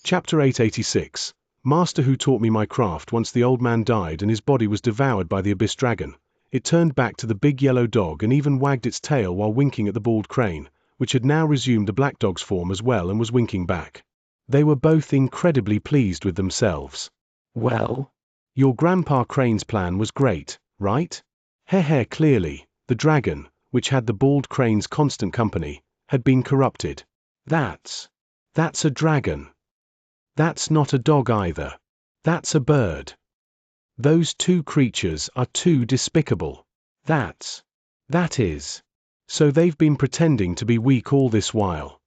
Chapter 886. Master who taught me my craft. Once the old man died and his body was devoured by the abyss dragon, it turned back to the big yellow dog and even wagged its tail while winking at the bald crane, which had now resumed the black dog's form as well and was winking back. They were both incredibly pleased with themselves. Well, Your Grandpa Crane's plan was great, right? Heh, clearly, the dragon, which had the bald crane's constant company, had been corrupted. That's a dragon. That's not a dog either. That's a bird. Those two creatures are too despicable. That is. So they've been pretending to be weak all this while.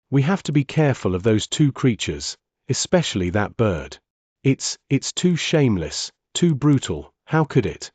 We have to be careful of those two creatures, especially that bird. It's too shameless, too brutal. How could it?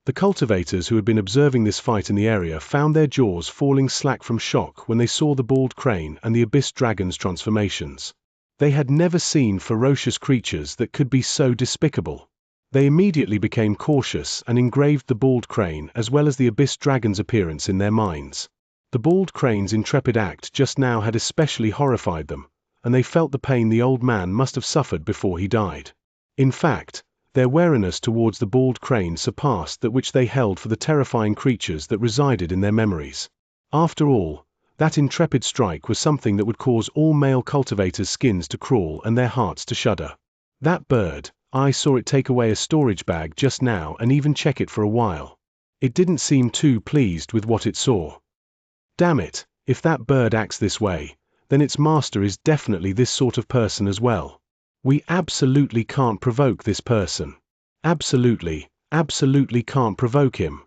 The cultivators who had been observing this fight in the area found their jaws falling slack from shock when they saw the bald crane and the abyss dragon's transformations. They had never seen ferocious creatures that could be so despicable. They immediately became cautious and engraved the bald crane as well as the abyss dragon's appearance in their minds. The bald crane's intrepid act just now had especially horrified them, and they felt the pain the old man must have suffered before he died. In fact, their wariness towards the bald crane surpassed that which they held for the terrifying creatures that resided in their memories. After all, that intrepid strike was something that would cause all male cultivators' skins to crawl and their hearts to shudder. That bird, I saw it take away a storage bag just now and even check it for a while. It didn't seem too pleased with what it saw. Damn it, if that bird acts this way, then its master is definitely this sort of person as well. We absolutely can't provoke this person. Absolutely can't provoke him.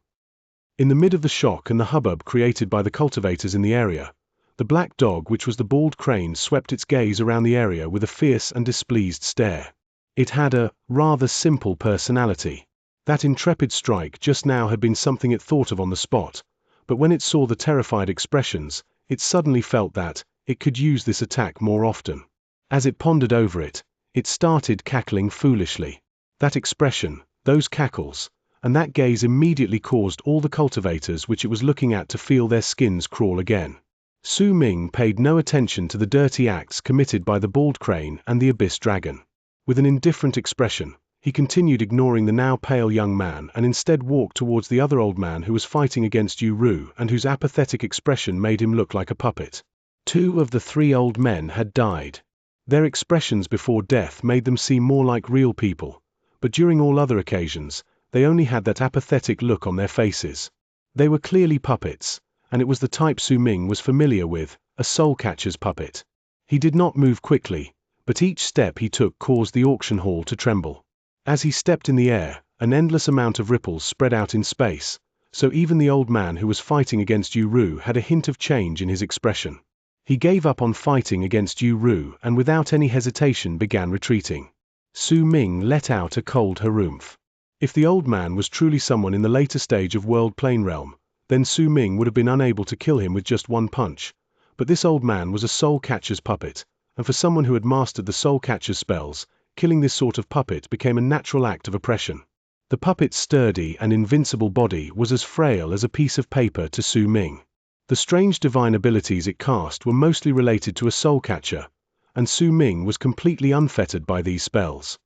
In the mid of the shock and the hubbub created by the cultivators in the area, the black dog, which was the bald crane, swept its gaze around the area with a fierce and displeased stare. It had a rather simple personality. That intrepid strike just now had been something it thought of on the spot, but when it saw the terrified expressions, it suddenly felt that it could use this attack more often. As it pondered over it, it started cackling foolishly. That expression, those cackles, and that gaze immediately caused all the cultivators which it was looking at to feel their skins crawl again. Su Ming paid no attention to the dirty acts committed by the bald crane and the abyss dragon. With an indifferent expression, he continued ignoring the now pale young man and instead walked towards the other old man who was fighting against Yu Ru and whose apathetic expression made him look like a puppet. 2 of the 3 old men had died. Their expressions before death made them seem more like real people, but during all other occasions, they only had that apathetic look on their faces. They were clearly puppets, and it was the type Su Ming was familiar with, a soul catcher's puppet. He did not move quickly, but each step he took caused the auction hall to tremble. As he stepped in the air, an endless amount of ripples spread out in space, so even the old man who was fighting against Yu Ru had a hint of change in his expression. He gave up on fighting against Yu Ru and without any hesitation began retreating. Su Ming let out a cold harumph. If the old man was truly someone in the later stage of World Plane Realm, then Su Ming would have been unable to kill him with just one punch, but this old man was a soul catcher's puppet, and for someone who had mastered the soul catcher's spells, killing this sort of puppet became a natural act of oppression. The puppet's sturdy and invincible body was as frail as a piece of paper to Su Ming. The strange divine abilities it cast were mostly related to a soul catcher, and Su Ming was completely unfettered by these spells.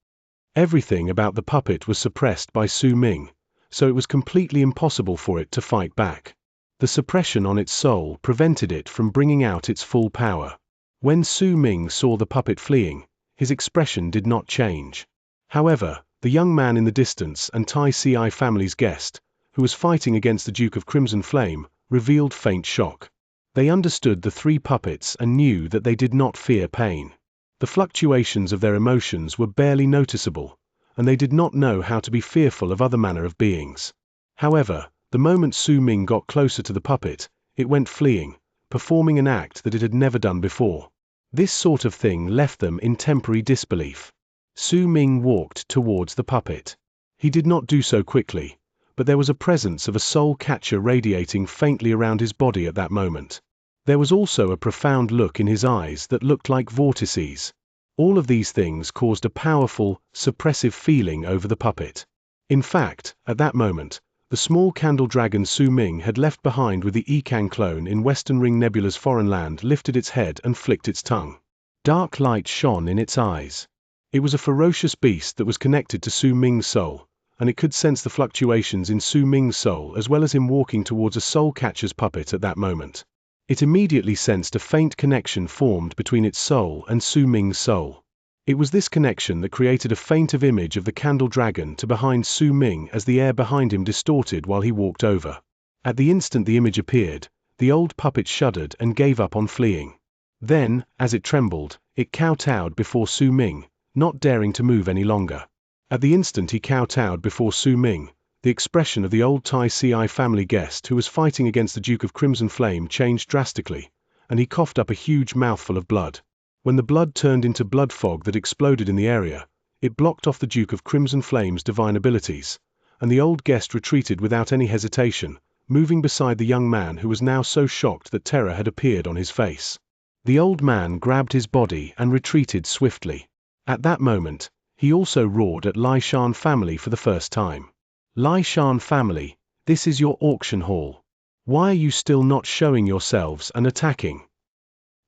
Everything about the puppet was suppressed by Su Ming, so it was completely impossible for it to fight back. The suppression on its soul prevented it from bringing out its full power. When Su Ming saw the puppet fleeing, his expression did not change. However, the young man in the distance and Tai Ci family's guest, who was fighting against the Duke of Crimson Flame, revealed faint shock. They understood the 3 puppets and knew that they did not fear pain. The fluctuations of their emotions were barely noticeable, and they did not know how to be fearful of other manner of beings. However, the moment Su Ming got closer to the puppet, it went fleeing, performing an act that it had never done before. This sort of thing left them in temporary disbelief. Su Ming walked towards the puppet. He did not do so quickly, but there was a presence of a soul catcher radiating faintly around his body at that moment. There was also a profound look in his eyes that looked like vortices. All of these things caused a powerful, suppressive feeling over the puppet. In fact, at that moment, the small candle dragon Su Ming had left behind with the Ikang clone in Western Ring Nebula's foreign land lifted its head and flicked its tongue. Dark light shone in its eyes. It was a ferocious beast that was connected to Su Ming's soul, and it could sense the fluctuations in Su Ming's soul as well as him walking towards a soul catcher's puppet at that moment. It immediately sensed a faint connection formed between its soul and Su Ming's soul. It was this connection that created a faint image of the candle dragon to behind Su Ming as the air behind him distorted while he walked over. At the instant the image appeared, the old puppet shuddered and gave up on fleeing. Then, as it trembled, it kowtowed before Su Ming, not daring to move any longer. At the instant he kowtowed before Su Ming, the expression of the old Tai Ci family guest who was fighting against the Duke of Crimson Flame changed drastically, and he coughed up a huge mouthful of blood. When the blood turned into blood fog that exploded in the area, it blocked off the Duke of Crimson Flame's divine abilities, and the old guest retreated without any hesitation, moving beside the young man who was now so shocked that terror had appeared on his face. The old man grabbed his body and retreated swiftly. At that moment, he also roared at Lai Shan family for the first time. Lai Shan family, this is your auction hall. Why are you still not showing yourselves and attacking?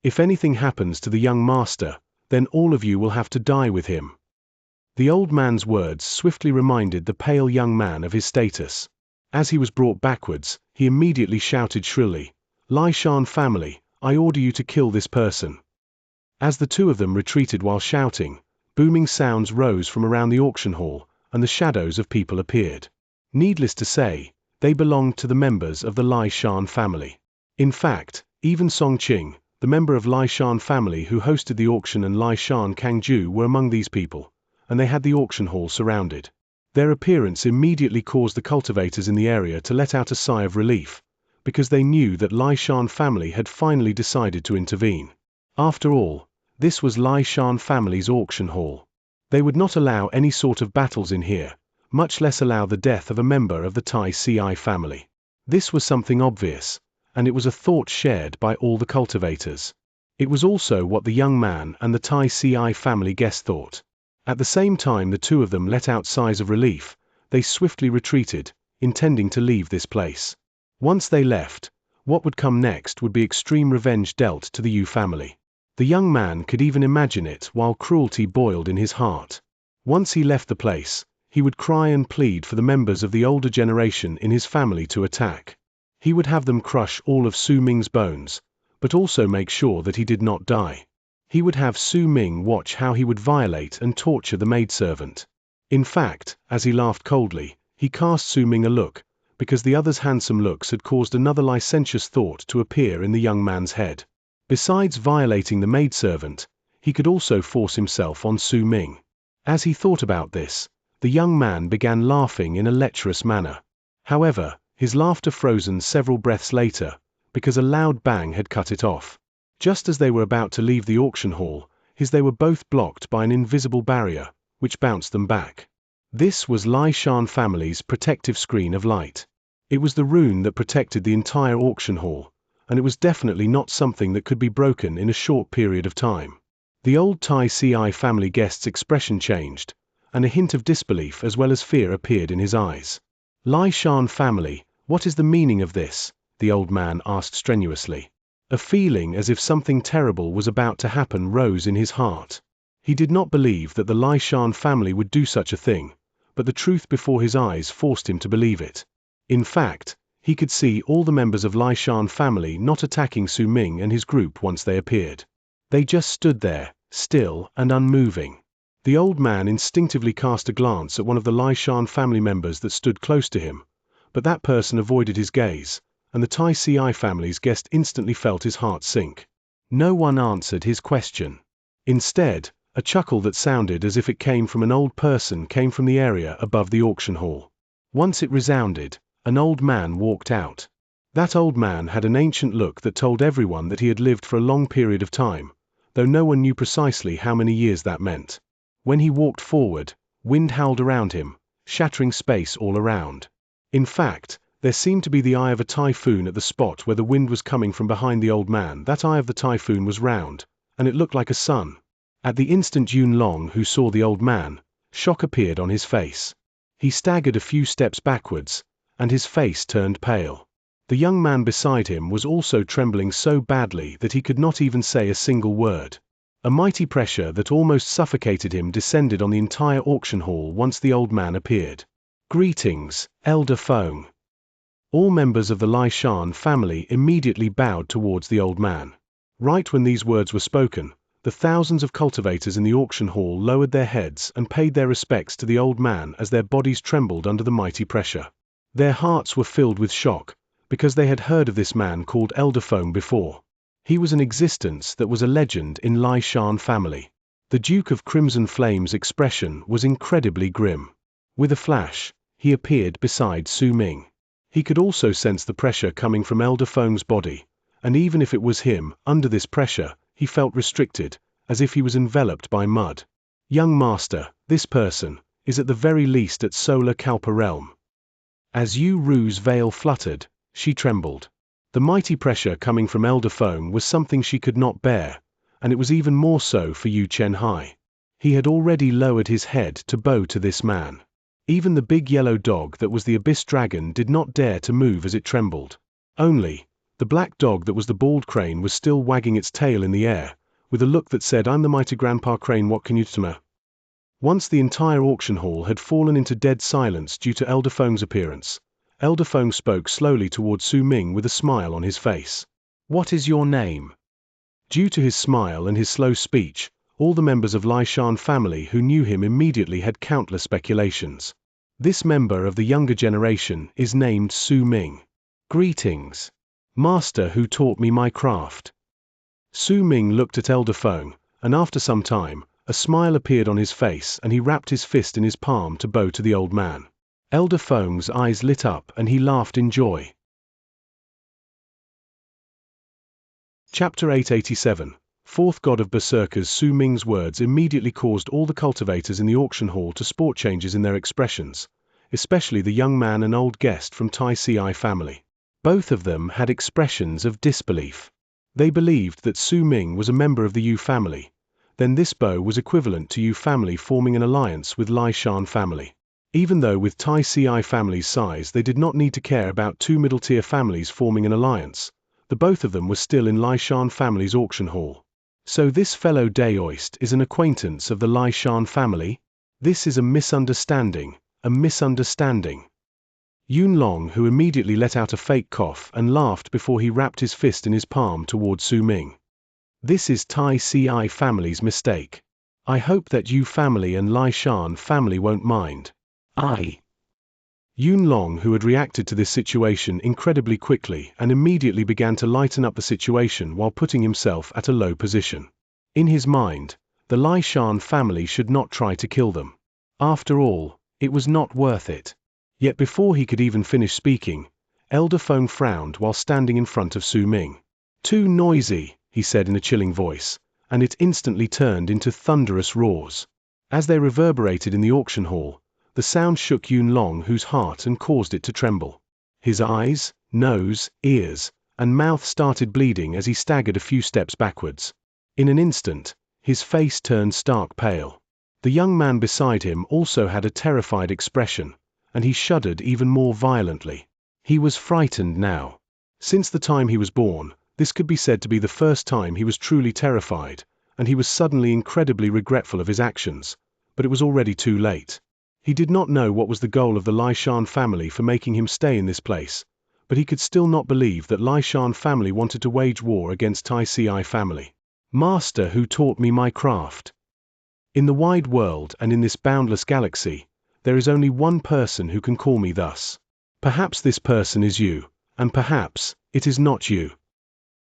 If anything happens to the young master, then all of you will have to die with him. The old man's words swiftly reminded the pale young man of his status. As he was brought backwards, he immediately shouted shrilly, Lai Shan family, I order you to kill this person. As the two of them retreated while shouting, booming sounds rose from around the auction hall, and the shadows of people appeared. Needless to say, they belonged to the members of the Lai Shan family. In fact, even Song Qing, the member of Lai Shan family who hosted the auction, and Lai Shan Kangju were among these people, and they had the auction hall surrounded. Their appearance immediately caused the cultivators in the area to let out a sigh of relief, because they knew that Lai Shan family had finally decided to intervene. After all, this was Lai Shan family's auction hall. They would not allow any sort of battles in here, much less allow the death of a member of the Tai Ci family. This was something obvious, and it was a thought shared by all the cultivators. It was also what the young man and the Tai Ci family guest thought. At the same time the two of them let out sighs of relief, they swiftly retreated, intending to leave this place. Once they left, what would come next would be extreme revenge dealt to the Yu family. The young man could even imagine it while cruelty boiled in his heart. Once he left the place, he would cry and plead for the members of the older generation in his family to attack. He would have them crush all of Su Ming's bones, but also make sure that he did not die. He would have Su Ming watch how he would violate and torture the maidservant. In fact, as he laughed coldly, he cast Su Ming a look, because the other's handsome looks had caused another licentious thought to appear in the young man's head. Besides violating the maidservant, he could also force himself on Su Ming. As he thought about this, the young man began laughing in a lecherous manner. However, his laughter frozen several breaths later, because a loud bang had cut it off. Just as they were about to leave the auction hall, they were both blocked by an invisible barrier, which bounced them back. This was Lai Shan family's protective screen of light. It was the rune that protected the entire auction hall, and it was definitely not something that could be broken in a short period of time. The old Tai Ci family guest's expression changed, and a hint of disbelief as well as fear appeared in his eyes. Lai Shan family, what is the meaning of this? The old man asked strenuously. A feeling as if something terrible was about to happen rose in his heart. He did not believe that the Lai Shan family would do such a thing, but the truth before his eyes forced him to believe it. In fact, he could see all the members of Lai Shan family not attacking Su Ming and his group once they appeared. They just stood there, still and unmoving. The old man instinctively cast a glance at one of the Lai Shan family members that stood close to him, but that person avoided his gaze, and the Tai Ci family's guest instantly felt his heart sink. No one answered his question. Instead, a chuckle that sounded as if it came from an old person came from the area above the auction hall. Once it resounded, an old man walked out. That old man had an ancient look that told everyone that he had lived for a long period of time, though no one knew precisely how many years that meant. When he walked forward, wind howled around him, shattering space all around. In fact, there seemed to be the eye of a typhoon at the spot where the wind was coming from behind the old man. That eye of the typhoon was round, and it looked like a sun. At the instant Yun Long who saw the old man, shock appeared on his face. He staggered a few steps backwards, and his face turned pale. The young man beside him was also trembling so badly that he could not even say a single word. A mighty pressure that almost suffocated him descended on the entire auction hall once the old man appeared. "Greetings, Elder Feng." All members of the Lai Shan family immediately bowed towards the old man. Right when these words were spoken, the thousands of cultivators in the auction hall lowered their heads and paid their respects to the old man as their bodies trembled under the mighty pressure. Their hearts were filled with shock, because they had heard of this man called Elder Feng before. He was an existence that was a legend in Lai Shan family. The Duke of Crimson Flame's expression was incredibly grim. With a flash, he appeared beside Su Ming. He could also sense the pressure coming from Elder Feng's body, and even if it was him, under this pressure, he felt restricted, as if he was enveloped by mud. "Young master, this person is at the very least at Solar Kalpa realm." As Yu Ru's veil fluttered, she trembled. The mighty pressure coming from Elder Feng was something she could not bear, and it was even more so for Yu Chenhai. He had already lowered his head to bow to this man. Even the big yellow dog that was the Abyss Dragon did not dare to move as it trembled. Only, the black dog that was the bald crane was still wagging its tail in the air, with a look that said, "I'm the mighty Grandpa Crane, what can you do me?" Once the entire auction hall had fallen into dead silence due to Elder Feng's appearance, Elder Feng spoke slowly towards Su Ming with a smile on his face. "What is your name?" Due to his smile and his slow speech, all the members of Lai Shan family who knew him immediately had countless speculations. "This member of the younger generation is named Su Ming." "Greetings, master who taught me my craft." Su Ming looked at Elder Feng, and after some time, a smile appeared on his face and he wrapped his fist in his palm to bow to the old man. Elder Feng's eyes lit up and he laughed in joy. Chapter 887. Fourth God of Berserkers. Su Ming's words immediately caused all the cultivators in the auction hall to sport changes in their expressions, especially the young man and old guest from Tai Ci family. Both of them had expressions of disbelief. They believed that Su Ming was a member of the Yu family. Then this bow was equivalent to Yu family forming an alliance with Lai Shan family. Even though with Tai Ci family's size they did not need to care about two middle-tier families forming an alliance, the both of them were still in Lai Shan family's auction hall. So this fellow Daoist is an acquaintance of the Lai Shan family? This is a misunderstanding, a misunderstanding. Yun Long, who immediately let out a fake cough and laughed before he wrapped his fist in his palm toward Su Ming. "This is Tai Ci family's mistake. I hope that Yu family and Lai Shan family won't mind." Yun Long, who had reacted to this situation incredibly quickly and immediately began to lighten up the situation while putting himself at a low position. In his mind, the Lai Shan family should not try to kill them. After all, it was not worth it. Yet before he could even finish speaking, Elder Feng frowned while standing in front of Su Ming. "Too noisy," he said in a chilling voice, and it instantly turned into thunderous roars. As they reverberated in the auction hall, the sound shook Yun Long whose heart and caused it to tremble. His eyes, nose, ears, and mouth started bleeding as he staggered a few steps backwards. In an instant, his face turned stark pale. The young man beside him also had a terrified expression, and he shuddered even more violently. He was frightened now. Since the time he was born, this could be said to be the first time he was truly terrified, and he was suddenly incredibly regretful of his actions, but it was already too late. He did not know what was the goal of the Lai Shan family for making him stay in this place, but he could still not believe that Lai Shan family wanted to wage war against Tai Ci family. "Master who taught me my craft." In the wide world and in this boundless galaxy, there is only one person who can call me thus. Perhaps this person is you, and perhaps it is not you.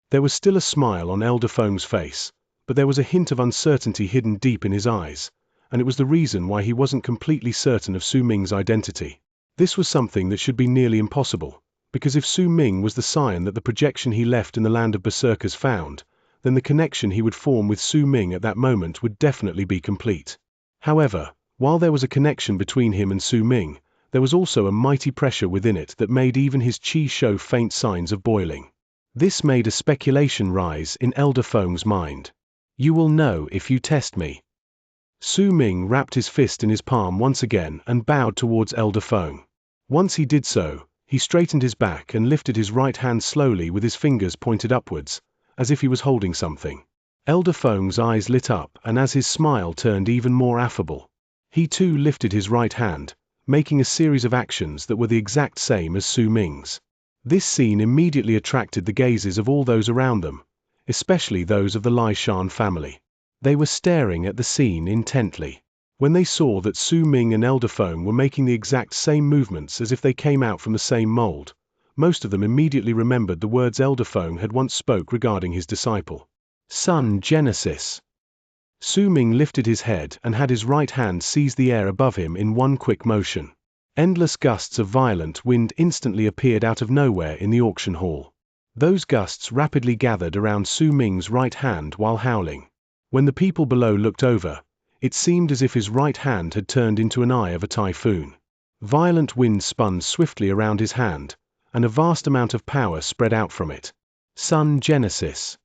There was still a smile on Elder Feng's face, but there was a hint of uncertainty hidden deep in his eyes, and it was the reason why he wasn't completely certain of Su Ming's identity. This was something that should be nearly impossible, because if Su Ming was the scion that the projection he left in the land of Berserkers found, then the connection he would form with Su Ming at that moment would definitely be complete. However, while there was a connection between him and Su Ming, there was also a mighty pressure within it that made even his qi show faint signs of boiling. This made a speculation rise in Elder Feng's mind. "You will know if you test me." Su Ming wrapped his fist in his palm once again and bowed towards Elder Feng. Once he did so, he straightened his back and lifted his right hand slowly with his fingers pointed upwards, as if he was holding something. Elder Feng's eyes lit up, and as his smile turned even more affable, he too lifted his right hand, making a series of actions that were the exact same as Su Ming's. This scene immediately attracted the gazes of all those around them, especially those of the Lai Shan family. They were staring at the scene intently. When they saw that Su Ming and Elder Feng were making the exact same movements as if they came out from the same mold, most of them immediately remembered the words Elder Feng had once spoke regarding his disciple. Sun Genesis. Su Ming lifted his head and had his right hand seize the air above him in one quick motion. Endless gusts of violent wind instantly appeared out of nowhere in the auction hall. Those gusts rapidly gathered around Su Ming's right hand while howling. When the people below looked over, it seemed as if his right hand had turned into an eye of a typhoon. Violent wind spun swiftly around his hand, and a vast amount of power spread out from it. Sun Genesis.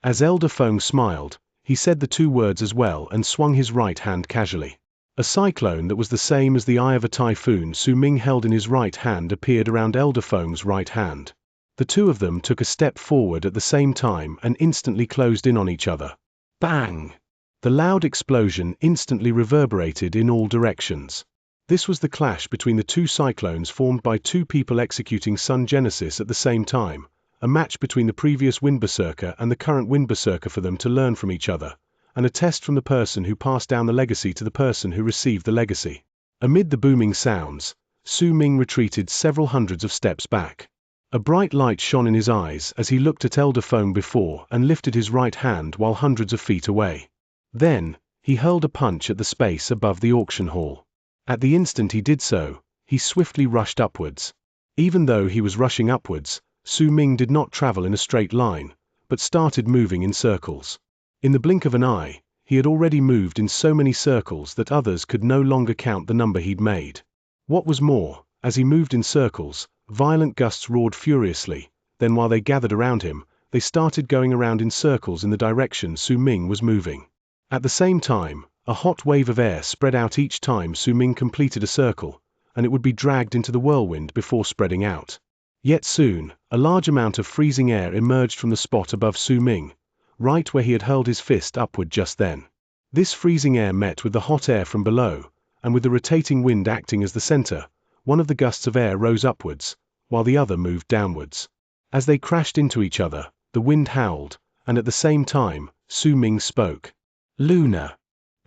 As Elder Feng smiled, he said the two words as well and swung his right hand casually. A cyclone that was the same as the eye of a typhoon Su Ming held in his right hand appeared around Elder Feng's right hand. The two of them took a step forward at the same time and instantly closed in on each other. Bang! The loud explosion instantly reverberated in all directions. This was the clash between the two cyclones formed by two people executing Sun Genesis at the same time, a match between the previous Wind Berserker and the current Wind Berserker for them to learn from each other, and a test from the person who passed down the legacy to the person who received the legacy. Amid the booming sounds, Su Ming retreated several hundreds of steps back. A bright light shone in his eyes as he looked at Elder Feng before and lifted his right hand while hundreds of feet away. Then, he hurled a punch at the space above the auction hall. At the instant he did so, he swiftly rushed upwards. Even though he was rushing upwards, Su Ming did not travel in a straight line, but started moving in circles. In the blink of an eye, he had already moved in so many circles that others could no longer count the number he'd made. What was more, as he moved in circles, violent gusts roared furiously, then while they gathered around him, they started going around in circles in the direction Su Ming was moving. At the same time, a hot wave of air spread out each time Su Ming completed a circle, and it would be dragged into the whirlwind before spreading out. Yet soon, a large amount of freezing air emerged from the spot above Su Ming, right where he had hurled his fist upward just then. This freezing air met with the hot air from below, and with the rotating wind acting as the center, one of the gusts of air rose upwards, while the other moved downwards. As they crashed into each other, the wind howled, and at the same time, Su Ming spoke. Lunar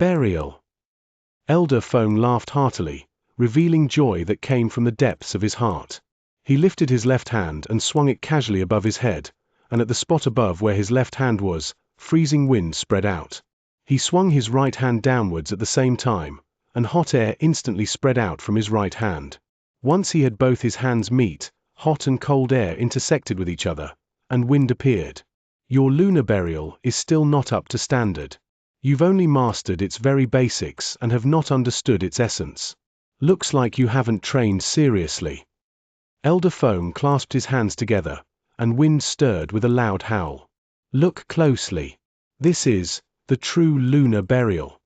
burial. Elder Feng laughed heartily, revealing joy that came from the depths of his heart. He lifted his left hand and swung it casually above his head, and at the spot above where his left hand was, freezing wind spread out. He swung his right hand downwards at the same time, and hot air instantly spread out from his right hand. Once he had both his hands meet, hot and cold air intersected with each other, and wind appeared. Your lunar burial is still not up to standard. You've only mastered its very basics and have not understood its essence. Looks like you haven't trained seriously. Elder Feng clasped his hands together, and wind stirred with a loud howl. Look closely. This is the true lunar burial.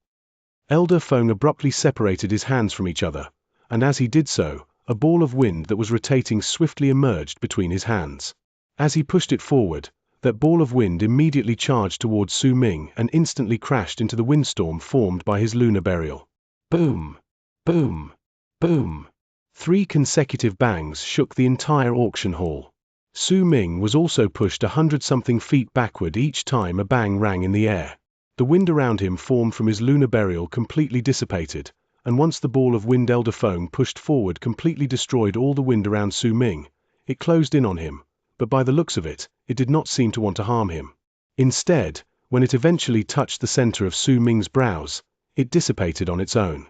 Elder Feng abruptly separated his hands from each other, and as he did so, a ball of wind that was rotating swiftly emerged between his hands. As he pushed it forward, that ball of wind immediately charged towards Su Ming and instantly crashed into the windstorm formed by his lunar burial. Boom! Boom! Boom! 3 consecutive bangs shook the entire auction hall. Su Ming was also pushed 100-something feet backward each time a bang rang in the air. The wind around him formed from his lunar burial completely dissipated, and once the ball of wind Elder Feng pushed forward completely destroyed all the wind around Su Ming. It closed in on him, but by the looks of it, it did not seem to want to harm him. Instead, when it eventually touched the center of Su Ming's brows, it dissipated on its own.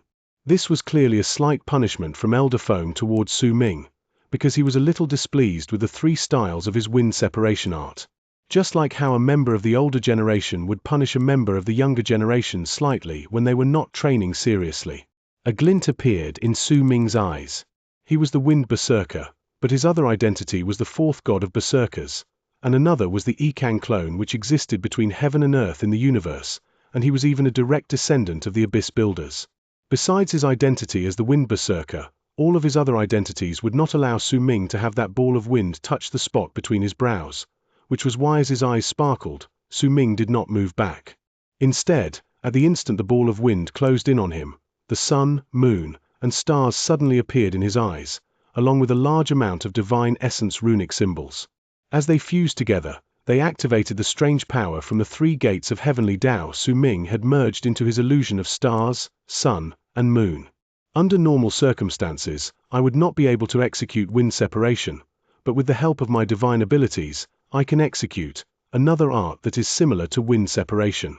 This was clearly a slight punishment from Elder Feng towards Su Ming, because he was a little displeased with the 3 styles of his wind separation art. Just like how a member of the older generation would punish a member of the younger generation slightly when they were not training seriously. A glint appeared in Su Ming's eyes. He was the Wind Berserker, but his other identity was the 4th god of Berserkers, and another was the Ikang clone which existed between heaven and earth in the universe, and he was even a direct descendant of the Abyss Builders. Besides his identity as the Wind Berserker, all of his other identities would not allow Su Ming to have that ball of wind touch the spot between his brows, which was why as his eyes sparkled, Su Ming did not move back. Instead, at the instant the ball of wind closed in on him, the sun, moon, and stars suddenly appeared in his eyes, along with a large amount of divine essence runic symbols. As they fused together, they activated the strange power from the three gates of heavenly Tao. Su Ming had merged into his illusion of stars, sun, and moon. Under normal circumstances, I would not be able to execute wind separation, but with the help of my divine abilities, I can execute another art that is similar to wind separation.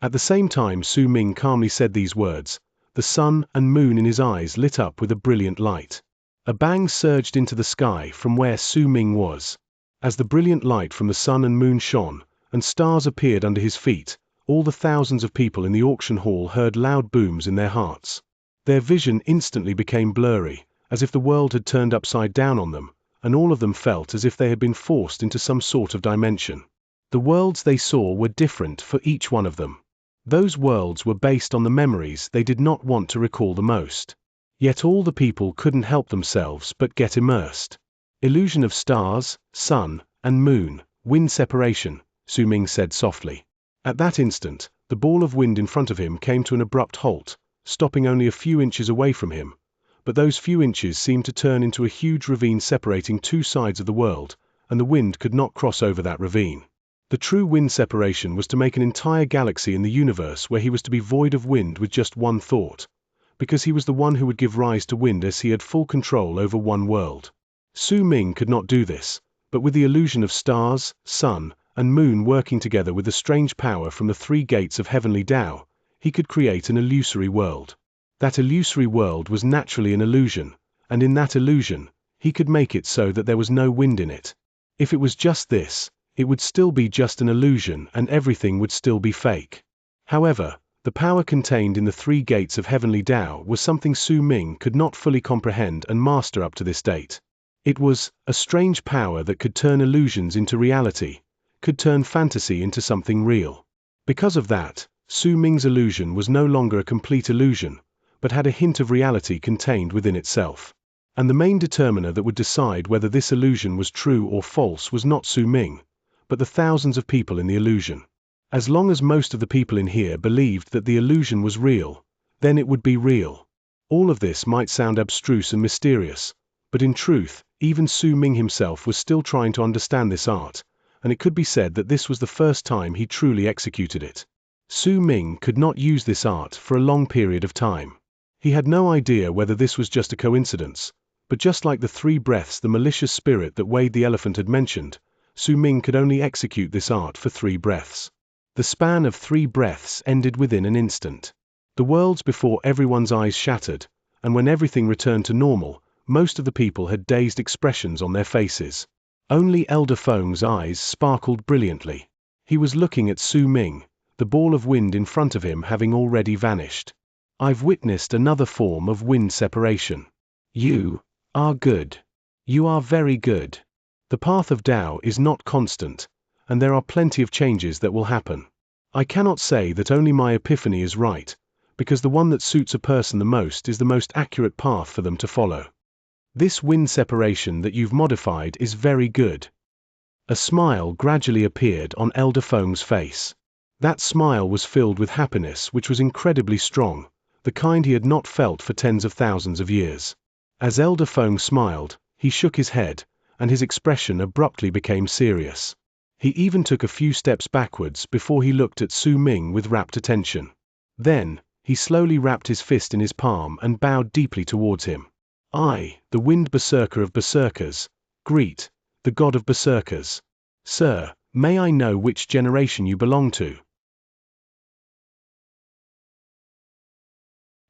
At the same time Su Ming calmly said these words, the sun and moon in his eyes lit up with a brilliant light. A bang surged into the sky from where Su Ming was. As the brilliant light from the sun and moon shone, and stars appeared under his feet, all the thousands of people in the auction hall heard loud booms in their hearts. Their vision instantly became blurry, as if the world had turned upside down on them, and all of them felt as if they had been forced into some sort of dimension. The worlds they saw were different for each one of them. Those worlds were based on the memories they did not want to recall the most. Yet all the people couldn't help themselves but get immersed. Illusion of stars, sun, and moon, wind separation, Su Ming said softly. At that instant, the ball of wind in front of him came to an abrupt halt, stopping only a few inches away from him, but those few inches seemed to turn into a huge ravine separating two sides of the world, and the wind could not cross over that ravine. The true wind separation was to make an entire galaxy in the universe where he was to be void of wind with just one thought, because he was the one who would give rise to wind as he had full control over one world. Su Ming could not do this, but with the illusion of stars, sun, and moon working together with the strange power from the three gates of heavenly Tao, he could create an illusory world. That illusory world was naturally an illusion, and in that illusion, he could make it so that there was no wind in it. If it was just this, it would still be just an illusion and everything would still be fake. However, the power contained in the three gates of heavenly Tao was something Su Ming could not fully comprehend and master up to this date. It was a strange power that could turn illusions into reality, could turn fantasy into something real. Because of that, Su Ming's illusion was no longer a complete illusion, but had a hint of reality contained within itself. And the main determiner that would decide whether this illusion was true or false was not Su Ming, but the thousands of people in the illusion. As long as most of the people in here believed that the illusion was real, then it would be real. All of this might sound abstruse and mysterious, but in truth, even Su Ming himself was still trying to understand this art, and it could be said that this was the first time he truly executed it. Su Ming could not use this art for a long period of time. He had no idea whether this was just a coincidence, but just like the 3 breaths the malicious spirit that weighed the elephant had mentioned, Su Ming could only execute this art for 3 breaths. The span of 3 breaths ended within an instant. The worlds before everyone's eyes shattered, and when everything returned to normal, most of the people had dazed expressions on their faces. Only Elder Feng's eyes sparkled brilliantly. He was looking at Su Ming, the ball of wind in front of him having already vanished. I've witnessed another form of wind separation. You are good. You are very good. The path of Tao is not constant, and there are plenty of changes that will happen. I cannot say that only my epiphany is right, because the one that suits a person the most is the most accurate path for them to follow. This wind separation that you've modified is very good. A smile gradually appeared on Elder Feng's face. That smile was filled with happiness which was incredibly strong, the kind he had not felt for tens of thousands of years. As Elder Feng smiled, he shook his head, and his expression abruptly became serious. He even took a few steps backwards before he looked at Su Ming with rapt attention. Then, he slowly wrapped his fist in his palm and bowed deeply towards him. I, the Wind Berserker of Berserkers, greet the God of Berserkers. Sir, may I know which generation you belong to?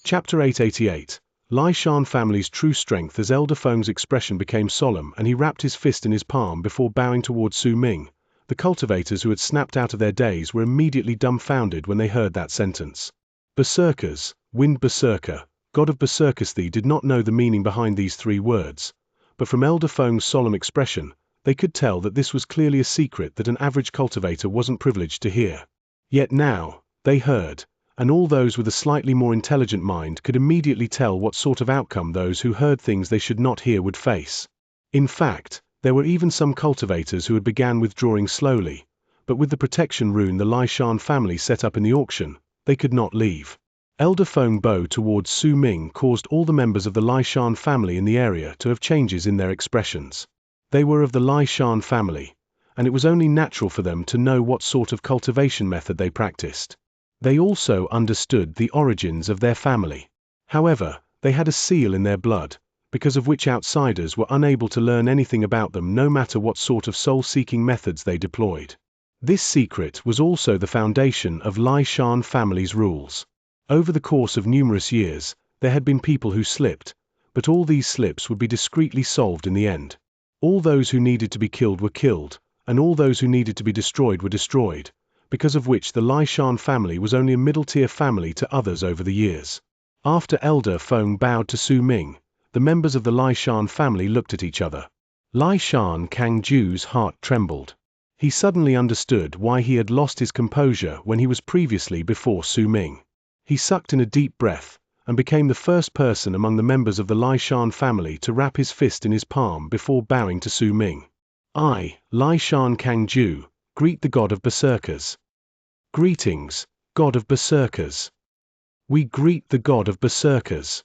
Chapter 888. Lai Shan family's true strength. As Elder Feng's expression became solemn and he wrapped his fist in his palm before bowing towards Su Ming, the cultivators who had snapped out of their daze were immediately dumbfounded when they heard that sentence. Berserkers, Wind Berserker, God of Berserkers. They did not know the meaning behind these 3 words, but from Elder Feng's solemn expression, they could tell that this was clearly a secret that an average cultivator wasn't privileged to hear. Yet now, they heard, and all those with a slightly more intelligent mind could immediately tell what sort of outcome those who heard things they should not hear would face. In fact, there were even some cultivators who had began withdrawing slowly, but with the protection rune the Lishan family set up in the auction, they could not leave. Elder Feng bow towards Su Ming caused all the members of the Lishan family in the area to have changes in their expressions. They were of the Lishan family, and it was only natural for them to know what sort of cultivation method they practiced. They also understood the origins of their family. However, they had a seal in their blood, because of which outsiders were unable to learn anything about them no matter what sort of soul-seeking methods they deployed. This secret was also the foundation of Lishan family's rules. Over the course of numerous years, there had been people who slipped, but all these slips would be discreetly solved in the end. All those who needed to be killed were killed, and all those who needed to be destroyed were destroyed, because of which the Lishan family was only a middle-tier family to others over the years. After Elder Feng bowed to Su Ming, the members of the Lishan family looked at each other. Lishan Kangju's heart trembled. He suddenly understood why he had lost his composure when he was previously before Su Ming. He sucked in a deep breath, and became the first person among the members of the Lishan family to wrap his fist in his palm before bowing to Su Ming. I, Lishan Kangju, greet the god of berserkers. Greetings, god of berserkers. We greet the god of berserkers.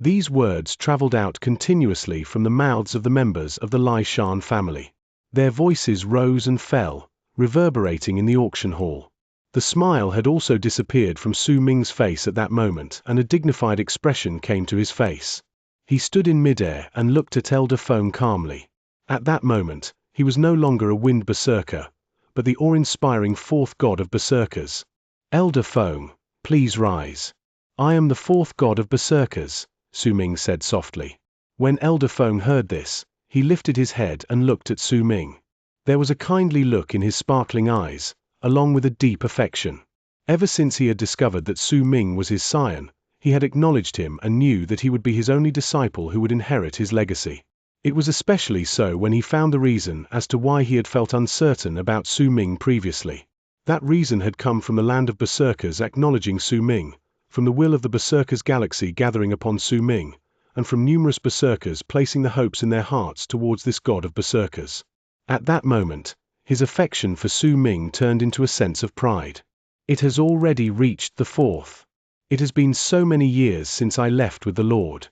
These words traveled out continuously from the mouths of the members of the Lishan family. Their voices rose and fell, reverberating in the auction hall. The smile had also disappeared from Su Ming's face at that moment, and a dignified expression came to his face. He stood in midair and looked at Elder Feng calmly. At that moment, he was no longer a wind berserker, but the awe-inspiring fourth god of berserkers. Elder Feng, please rise. I am the fourth god of berserkers, Su Ming said softly. When Elder Feng heard this, he lifted his head and looked at Su Ming. There was a kindly look in his sparkling eyes, along with a deep affection. Ever since he had discovered that Su Ming was his scion, he had acknowledged him and knew that he would be his only disciple who would inherit his legacy. It was especially so when he found the reason as to why he had felt uncertain about Su Ming previously. That reason had come from the land of berserkers acknowledging Su Ming, from the will of the berserkers galaxy gathering upon Su Ming, and from numerous berserkers placing the hopes in their hearts towards this god of berserkers. At that moment, his affection for Su Ming turned into a sense of pride. It has already reached the fourth. It has been so many years since I left with the Lord.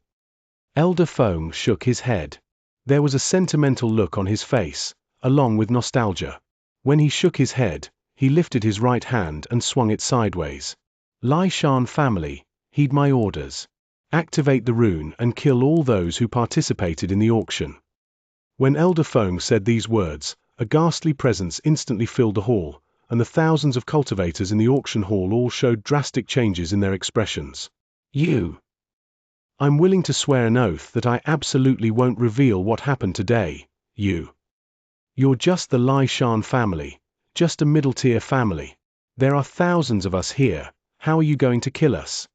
Elder Feng shook his head. There was a sentimental look on his face, along with nostalgia. When he shook his head, he lifted his right hand and swung it sideways. Lishan family, heed my orders. Activate the rune and kill all those who participated in the auction. When Elder Feng said these words, a ghastly presence instantly filled the hall, and the thousands of cultivators in the auction hall all showed drastic changes in their expressions. I'm willing to swear an oath that I absolutely won't reveal what happened today, You're just the Lishan family, just a middle-tier family. There are thousands of us here, how are you going to kill us?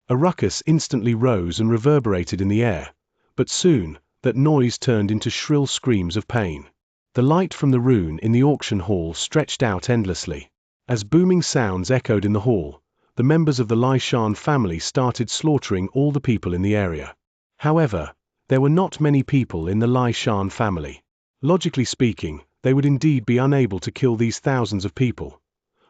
A ruckus instantly rose and reverberated in the air, but soon, that noise turned into shrill screams of pain. The light from the rune in the auction hall stretched out endlessly. As booming sounds echoed in the hall, the members of the Lishan family started slaughtering all the people in the area. However, there were not many people in the Lishan family. Logically speaking, they would indeed be unable to kill these thousands of people.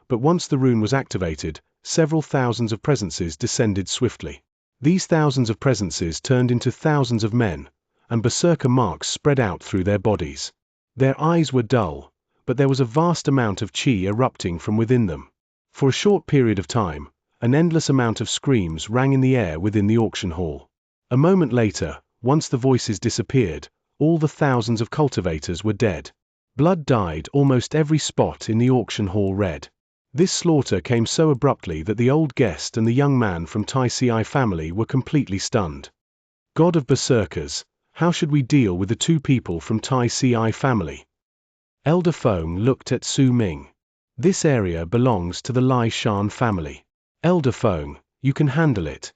But once the rune was activated, several thousands of presences descended swiftly. These thousands of presences turned into thousands of men, and berserker marks spread out through their bodies. Their eyes were dull, but there was a vast amount of qi erupting from within them. For a short period of time, an endless amount of screams rang in the air within the auction hall. A moment later, once the voices disappeared, all the thousands of cultivators were dead. Blood dyed almost every spot in the auction hall red. This slaughter came so abruptly that the old guest and the young man from Tai Ci family were completely stunned. God of berserkers, how should we deal with the two people from Tai Ci family? Elder Feng looked at Su Ming. This area belongs to the Lishan family. Elder Feng, you can handle it.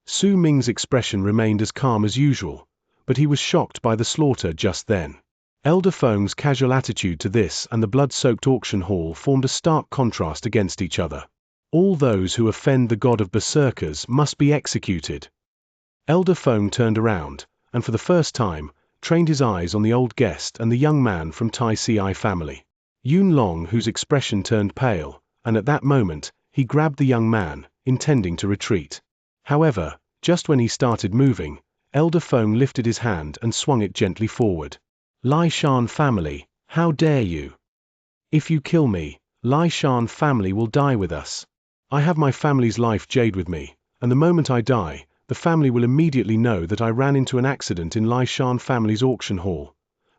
Su Ming's expression remained as calm as usual, but he was shocked by the slaughter just then. Elder Feng's casual attitude to this and the blood-soaked auction hall formed a stark contrast against each other. All those who offend the god of berserkers must be executed. Elder Feng turned around, and for the first time, trained his eyes on the old guest and the young man from Tai Ci family. Yun Long, whose expression turned pale, and at that moment, he grabbed the young man, intending to retreat. However, just when he started moving, Elder Feng lifted his hand and swung it gently forward. Lai Shan family, how dare you? If you kill me, Lai Shan family will die with us. I have my family's life jade with me, and the moment I die, the family will immediately know that I ran into an accident in Lai Shan family's auction hall,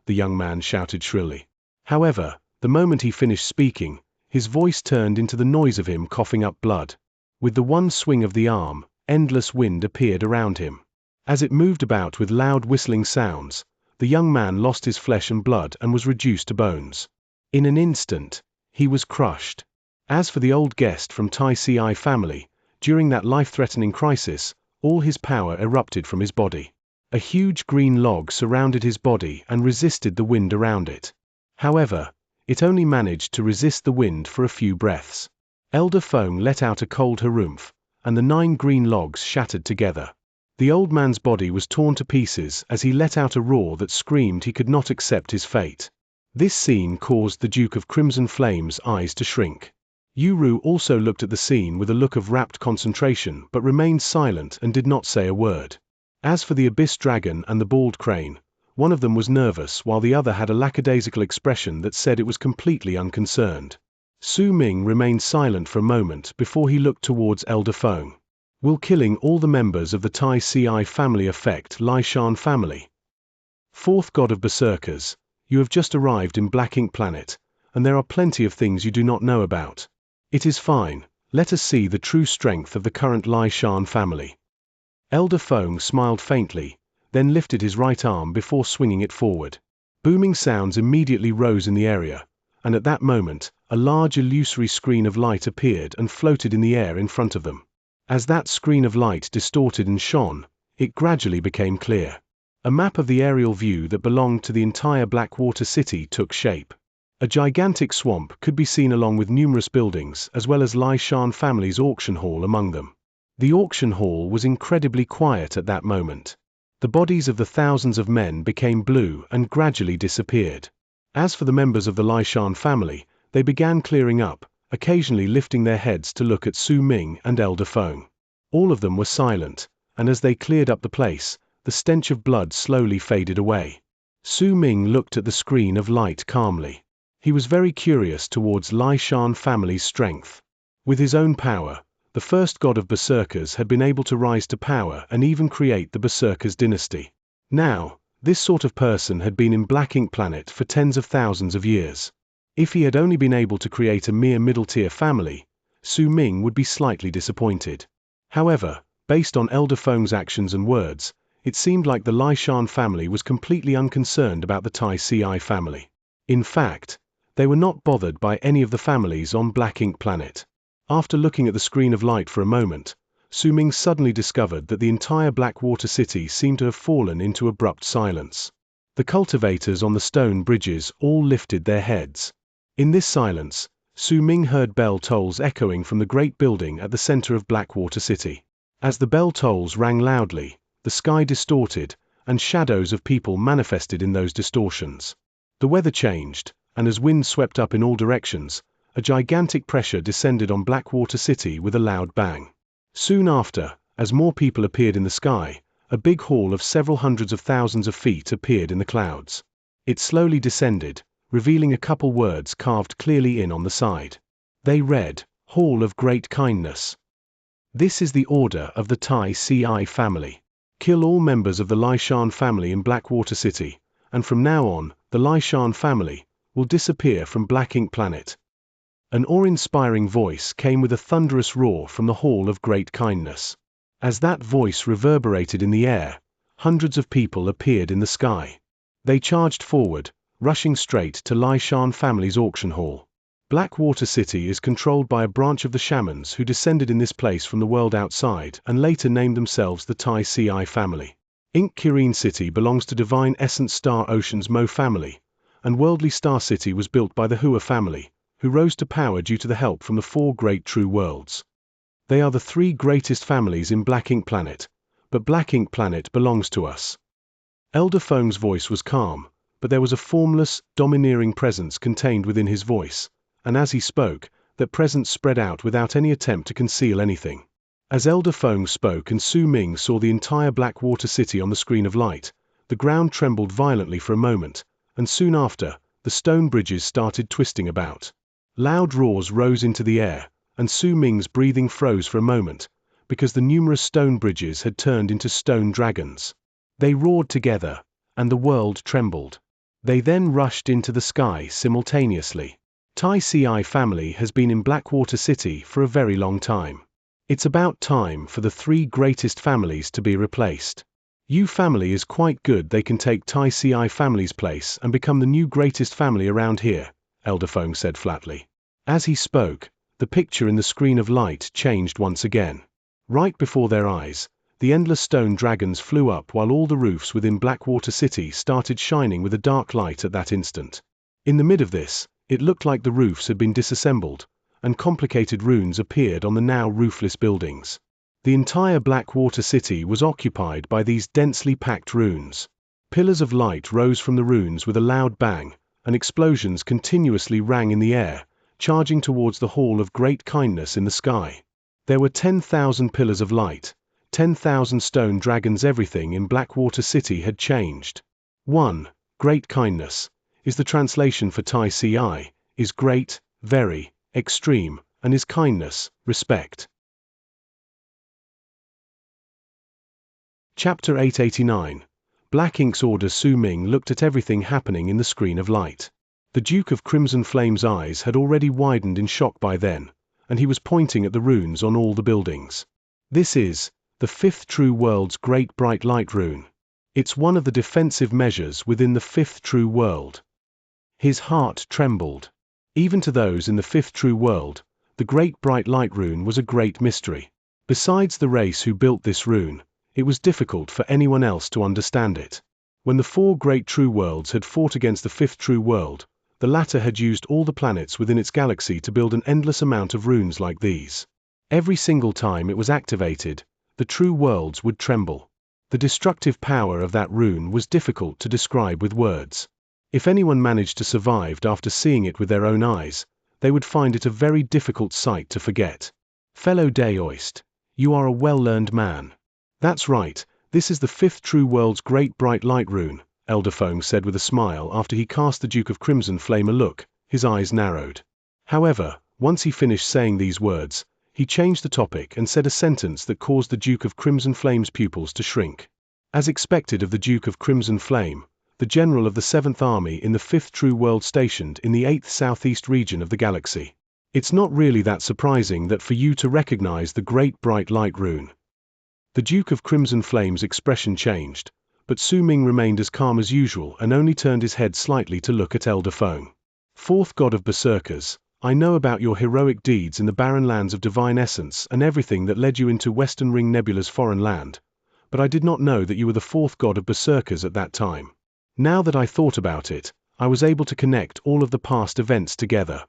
the young man shouted shrilly. However, the moment he finished speaking, his voice turned into the noise of him coughing up blood. With the one swing of the arm, endless wind appeared around him. As it moved about with loud whistling sounds, the young man lost his flesh and blood and was reduced to bones. In an instant, he was crushed. As for the old guest from Tai Ci family, during that life-threatening crisis, all his power erupted from his body. A huge green log surrounded his body and resisted the wind around it. However, it only managed to resist the wind for a few breaths. Elder Feng let out a cold harumph, and the 9 green logs shattered together. The old man's body was torn to pieces as he let out a roar that screamed he could not accept his fate. This scene caused the Duke of Crimson Flame's eyes to shrink. Yuru also looked at the scene with a look of rapt concentration but remained silent and did not say a word. As for the Abyss Dragon and the Bald Crane, one of them was nervous while the other had a lackadaisical expression that said it was completely unconcerned. Su Ming remained silent for a moment before he looked towards Elder Feng. Will killing all the members of the Tai Ci family affect Lai Shan family? Fourth God of Berserkers, you have just arrived in Black Ink Planet, and there are plenty of things you do not know about. It is fine, let us see the true strength of the current Lai Shan family. Elder Feng smiled faintly, then lifted his right arm before swinging it forward. Booming sounds immediately rose in the area, and at that moment, a large illusory screen of light appeared and floated in the air in front of them. As that screen of light distorted and shone, it gradually became clear. A map of the aerial view that belonged to the entire Blackwater City took shape. A gigantic swamp could be seen along with numerous buildings as well as Lai Shan family's auction hall among them. The auction hall was incredibly quiet at that moment. The bodies of the thousands of men became blue and gradually disappeared. As for the members of the Lai Shan family, they began clearing up, occasionally lifting their heads to look at Su Ming and Elder Feng. All of them were silent, and as they cleared up the place, the stench of blood slowly faded away. Su Ming looked at the screen of light calmly. He was very curious towards Lai Shan family's strength. With his own power, the first god of Berserkers had been able to rise to power and even create the Berserkers dynasty. Now, this sort of person had been in Black Ink Planet for tens of thousands of years. If he had only been able to create a mere middle-tier family, Su Ming would be slightly disappointed. However, based on Elder Feng's actions and words, it seemed like the Lai Shan family was completely unconcerned about the Tai Ci family. In fact, they were not bothered by any of the families on Black Ink Planet. After looking at the screen of light for a moment, Su Ming suddenly discovered that the entire Blackwater City seemed to have fallen into abrupt silence. The cultivators on the stone bridges all lifted their heads. In this silence, Su Ming heard bell tolls echoing from the great building at the center of Blackwater City. As the bell tolls rang loudly, the sky distorted, and shadows of people manifested in those distortions. The weather changed, and as wind swept up in all directions, a gigantic pressure descended on Blackwater City with a loud bang. Soon after, as more people appeared in the sky, a big hall of several hundreds of thousands of feet appeared in the clouds. It slowly descended, revealing a couple words carved clearly in on the side. They read, Hall of Great Kindness. This is the order of the Tai Ci family. Kill all members of the Lai Shan family in Blackwater City, and from now on, the Lai Shan family will disappear from Black Ink Planet. An awe-inspiring voice came with a thunderous roar from the Hall of Great Kindness. As that voice reverberated in the air, hundreds of people appeared in the sky. They charged forward, rushing straight to Lai Shan family's auction hall. Blackwater City is controlled by a branch of the shamans who descended in this place from the world outside and later named themselves the Tai Ci family. Ink Kirin City belongs to Divine Essence Star Ocean's Mo family, and Worldly Star City was built by the Hua family, who rose to power due to the help from the 4 great true worlds. They are the 3 greatest families in Black Ink Planet, but Black Ink Planet belongs to us. Elder Feng's voice was calm, but there was a formless, domineering presence contained within his voice, and as he spoke, that presence spread out without any attempt to conceal anything. As Elder Feng spoke and Su Ming saw the entire Blackwater City on the screen of light, the ground trembled violently for a moment, and soon after, the stone bridges started twisting about. Loud roars rose into the air, and Su Ming's breathing froze for a moment, because the numerous stone bridges had turned into stone dragons. They roared together, and the world trembled. They then rushed into the sky simultaneously. Tai Ci family has been in Blackwater City for a very long time. It's about time for the three greatest families to be replaced. Yu family is quite good. They can take Tai Ci family's place and become the new greatest family around here, Elder Feng said flatly. As he spoke, the picture in the screen of light changed once again. Right before their eyes, the endless stone dragons flew up while all the roofs within Blackwater City started shining with a dark light at that instant. In the mid of this, it looked like the roofs had been disassembled, and complicated runes appeared on the now roofless buildings. The entire Blackwater City was occupied by these densely packed runes. Pillars of light rose from the runes with a loud bang, and explosions continuously rang in the air, charging towards the Hall of Great Kindness in the sky. There were 10,000 pillars of light, 10,000 stone dragons. Everything in Blackwater City had changed. 1. Great kindness is the translation for Tai Ci, is great, very, extreme, and is kindness, respect. Chapter 889. Black Ink's order. Su Ming looked at everything happening in the screen of light. The Duke of Crimson Flame's eyes had already widened in shock by then, and he was pointing at the runes on all the buildings. This is the fifth true world's great bright light rune. It's one of the defensive measures within the fifth true world. His heart trembled. Even to those in the fifth true world, the great bright light rune was a great mystery. Besides the race who built this rune, it was difficult for anyone else to understand it. When the four great true worlds had fought against the fifth true world, the latter had used all the planets within its galaxy to build an endless amount of runes like these. Every single time it was activated, the true worlds would tremble. The destructive power of that rune was difficult to describe with words. If anyone managed to survive after seeing it with their own eyes, they would find it a very difficult sight to forget. Fellow Daoist, you are a well-learned man. That's right, this is the fifth true world's great bright light rune, Elder Feng said with a smile after he cast the Duke of Crimson Flame a look. His eyes narrowed. However, once he finished saying these words, he changed the topic and said a sentence that caused the Duke of Crimson Flame's pupils to shrink. As expected of the Duke of Crimson Flame, the general of the 7th Army in the 5th True World stationed in the 8th Southeast region of the galaxy. It's not really that surprising that for you to recognize the great bright light rune. The Duke of Crimson Flame's expression changed, but Su Ming remained as calm as usual and only turned his head slightly to look at Elder Feng. Fourth God of Berserkers, I know about your heroic deeds in the barren lands of Divine Essence and everything that led you into Western Ring Nebula's foreign land, but I did not know that you were the fourth God of Berserkers at that time. Now that I thought about it, I was able to connect all of the past events together.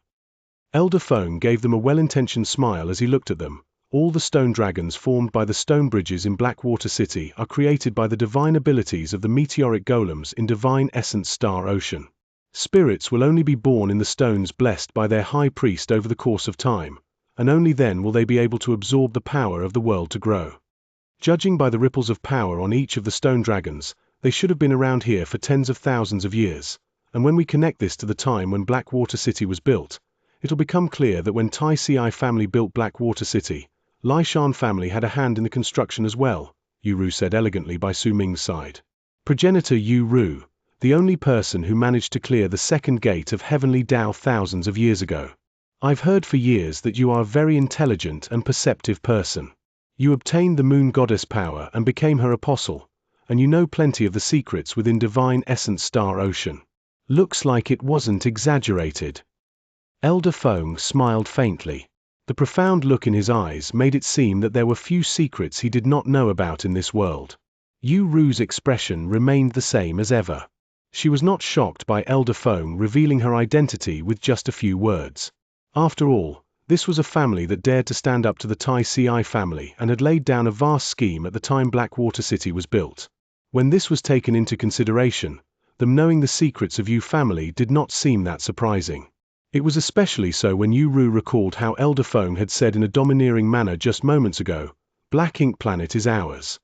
Elder Feng gave them a well-intentioned smile as he looked at them. All the stone dragons formed by the stone bridges in Blackwater City are created by the divine abilities of the meteoric golems in Divine Essence Star Ocean. Spirits will only be born in the stones blessed by their high priest over the course of time, and only then will they be able to absorb the power of the world to grow. Judging by the ripples of power on each of the stone dragons, they should have been around here for tens of thousands of years, and when we connect this to the time when Blackwater City was built, it'll become clear that when Tai Ci family built Blackwater City, Lai Shan family had a hand in the construction as well, Yu Ru said elegantly by Su Ming's side. Progenitor Yu Ru, the only person who managed to clear the second gate of heavenly Tao thousands of years ago. I've heard for years that you are a very intelligent and perceptive person. You obtained the moon goddess power and became her apostle, and you know plenty of the secrets within Divine Essence Star Ocean. Looks like it wasn't exaggerated. Elder Feng smiled faintly. The profound look in his eyes made it seem that there were few secrets he did not know about in this world. Yu Ru's expression remained the same as ever. She was not shocked by Elder Feng revealing her identity with just a few words. After all, this was a family that dared to stand up to the Tai Ci family and had laid down a vast scheme at the time Blackwater City was built. When this was taken into consideration, them knowing the secrets of Yu family did not seem that surprising. It was especially so when Yu Ru recalled how Elder Feng had said in a domineering manner just moments ago, "Black Ink Planet is ours."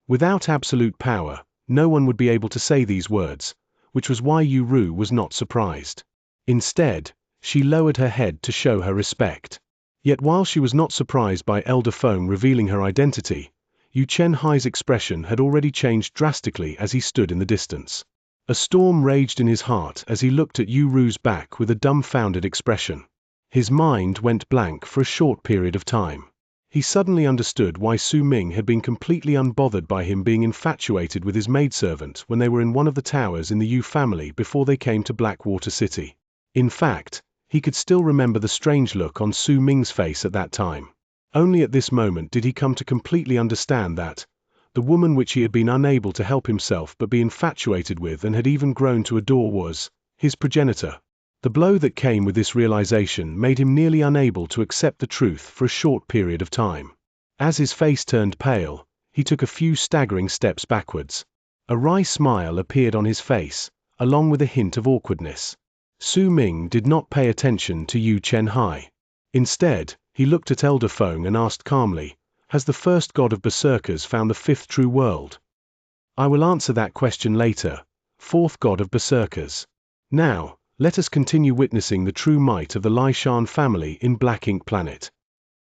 Without absolute power, no one would be able to say these words, which was why Yu Ru was not surprised. Instead, she lowered her head to show her respect. Yet while she was not surprised by Elder Feng revealing her identity, Yu Chenhai's expression had already changed drastically as he stood in the distance. A storm raged in his heart as he looked at Yu Ru's back with a dumbfounded expression. His mind went blank for a short period of time. He suddenly understood why Su Ming had been completely unbothered by him being infatuated with his maidservant when they were in one of the towers in the Yu family before they came to Blackwater City. In fact, he could still remember the strange look on Su Ming's face at that time. Only at this moment did he come to completely understand that the woman which he had been unable to help himself but be infatuated with and had even grown to adore was his progenitor. The blow that came with this realization made him nearly unable to accept the truth for a short period of time. As his face turned pale, he took a few staggering steps backwards. A wry smile appeared on his face, along with a hint of awkwardness. Su Ming did not pay attention to Yu Chenhai. Instead, he looked at Elder Feng and asked calmly, "Has the first god of berserkers found the fifth true world?" "I will answer that question later, fourth god of berserkers. Now, let us continue witnessing the true might of the Lishan family in Black Ink Planet."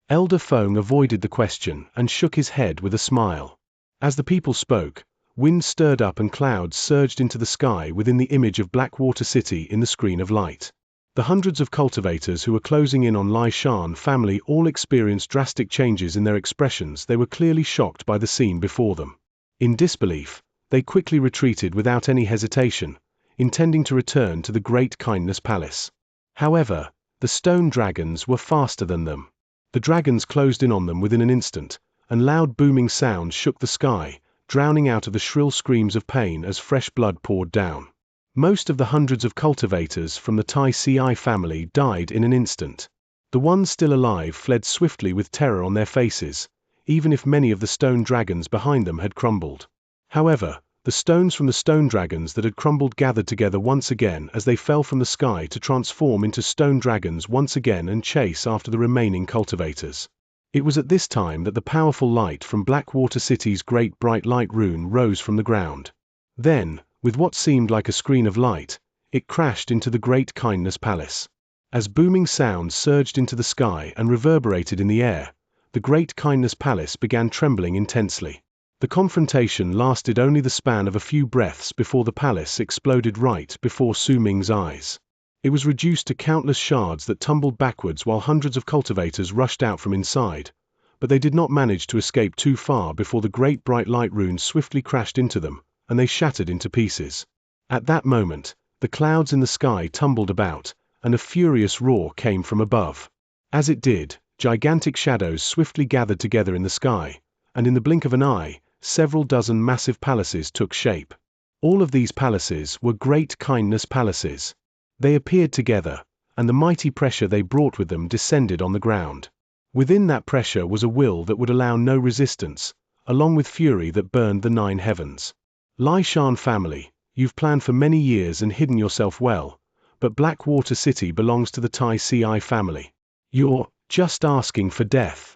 Elder Feng avoided the question and shook his head with a smile. As the people spoke, wind stirred up and clouds surged into the sky within the image of Blackwater City in the screen of light. The hundreds of cultivators who were closing in on Lishan family all experienced drastic changes in their expressions. They were clearly shocked by the scene before them. In disbelief, they quickly retreated without any hesitation, intending to return to the Great Kindness Palace. However, the stone dragons were faster than them. The dragons closed in on them within an instant, and loud booming sounds shook the sky, drowning out of the shrill screams of pain as fresh blood poured down. Most of the hundreds of cultivators from the Tai Ci family died in an instant. The ones still alive fled swiftly with terror on their faces, even if many of the stone dragons behind them had crumbled. However, the stones from the stone dragons that had crumbled gathered together once again as they fell from the sky to transform into stone dragons once again and chase after the remaining cultivators. It was at this time that the powerful light from Blackwater City's great bright light rune rose from the ground. Then, with what seemed like a screen of light, it crashed into the Great Kindness Palace. As booming sounds surged into the sky and reverberated in the air, the Great Kindness Palace began trembling intensely. The confrontation lasted only the span of a few breaths before the palace exploded right before Su Ming's eyes. It was reduced to countless shards that tumbled backwards while hundreds of cultivators rushed out from inside, but they did not manage to escape too far before the great bright light runes swiftly crashed into them, and they shattered into pieces. At that moment, the clouds in the sky tumbled about, and a furious roar came from above. As it did, gigantic shadows swiftly gathered together in the sky, and in the blink of an eye, several dozen massive palaces took shape. All of these palaces were Great Kindness Palaces. They appeared together, and the mighty pressure they brought with them descended on the ground. Within that pressure was a will that would allow no resistance, along with fury that burned the 9 heavens. Lishan family, you've planned for many years and hidden yourself well, but Blackwater City belongs to the Tai Ci family. You're just asking for death.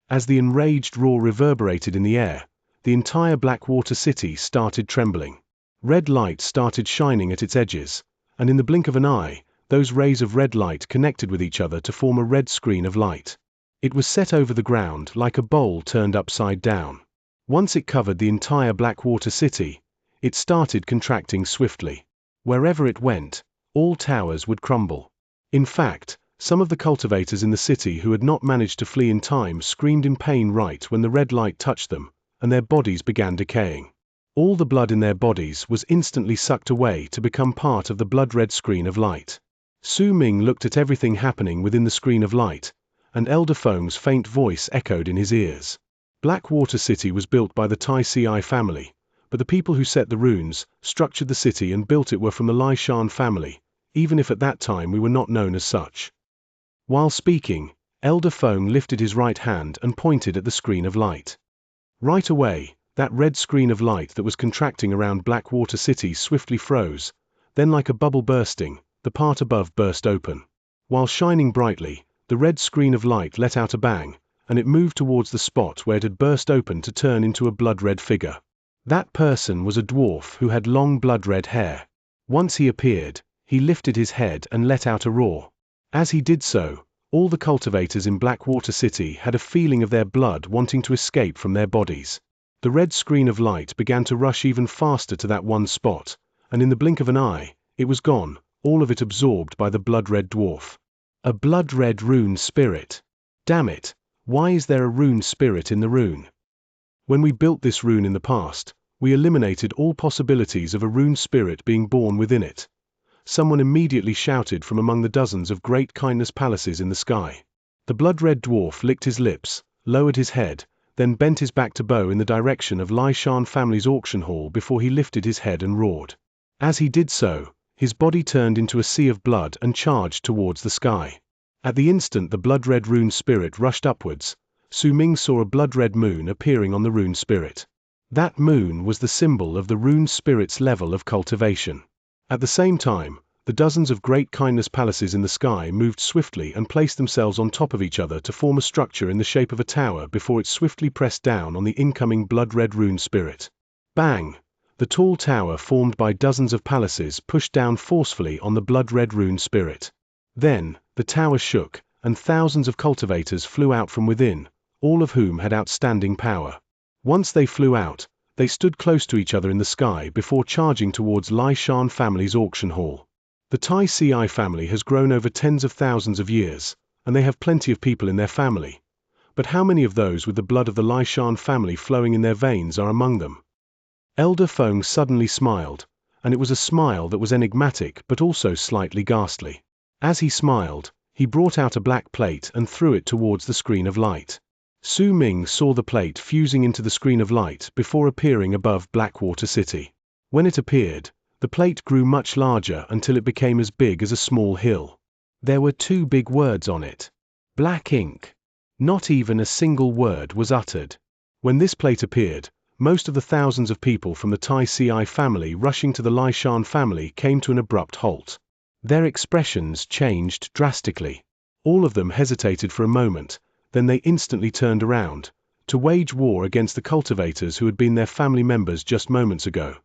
As the enraged roar reverberated in the air, the entire Blackwater City started trembling. Red light started shining at its edges, and in the blink of an eye, those rays of red light connected with each other to form a red screen of light. It was set over the ground like a bowl turned upside down. Once it covered the entire Blackwater City, it started contracting swiftly. Wherever it went, all towers would crumble. In fact, some of the cultivators in the city who had not managed to flee in time screamed in pain right when the red light touched them, and their bodies began decaying. All the blood in their bodies was instantly sucked away to become part of the blood-red screen of light. Su Ming looked at everything happening within the screen of light, and Elder Feng's faint voice echoed in his ears. Blackwater City was built by the Tai Ci family, but the people who set the runes, structured the city and built it were from the Lishan family, even if at that time we were not known as such. While speaking, Elder Feng lifted his right hand and pointed at the screen of light. Right away, That red screen of light that was contracting around Blackwater City swiftly froze, then like a bubble bursting, the part above burst open. While shining brightly, the red screen of light let out a bang, and it moved towards the spot where it had burst open to turn into a blood-red figure. That person was a dwarf who had long blood-red hair. Once he appeared, he lifted his head and let out a roar. As he did so, all the cultivators in Blackwater City had a feeling of their blood wanting to escape from their bodies. The red screen of light began to rush even faster to that one spot, and in the blink of an eye, it was gone, all of it absorbed by the blood-red dwarf. A blood-red rune spirit. Damn it, why is there a rune spirit in the rune? When we built this rune in the past, we eliminated all possibilities of a rune spirit being born within it. Someone immediately shouted from among the dozens of great kindness palaces in the sky. The blood-red dwarf licked his lips, lowered his head, then bent his back to bow in the direction of Xianxia family's auction hall before he lifted his head and roared. As he did so, his body turned into a sea of blood and charged towards the sky. At the instant the blood-red rune spirit rushed upwards, Su Ming saw a blood-red moon appearing on the rune spirit. That moon was the symbol of the rune spirit's level of cultivation. At the same time, the dozens of great kindness palaces in the sky moved swiftly and placed themselves on top of each other to form a structure in the shape of a tower before it swiftly pressed down on the incoming blood-red rune spirit. Bang! The tall tower formed by dozens of palaces pushed down forcefully on the blood-red rune spirit. Then, the tower shook, and thousands of cultivators flew out from within, all of whom had outstanding power. Once they flew out, they stood close to each other in the sky before charging towards Xianxia family's auction hall. The Tai Ci family has grown over tens of thousands of years, and they have plenty of people in their family. But how many of those with the blood of the Xianxia family flowing in their veins are among them? Elder Feng suddenly smiled, and it was a smile that was enigmatic but also slightly ghastly. As he smiled, he brought out a black plate and threw it towards the screen of light. Su Ming saw the plate fusing into the screen of light before appearing above Blackwater City. When it appeared, the plate grew much larger until it became as big as a small hill. There were 2 big words on it. Black ink. Not even a single word was uttered. When this plate appeared, most of the thousands of people from the Tai Ci family rushing to the Xianxia family came to an abrupt halt. Their expressions changed drastically. All of them hesitated for a moment, then they instantly turned around, to wage war against the cultivators who had been their family members just moments ago.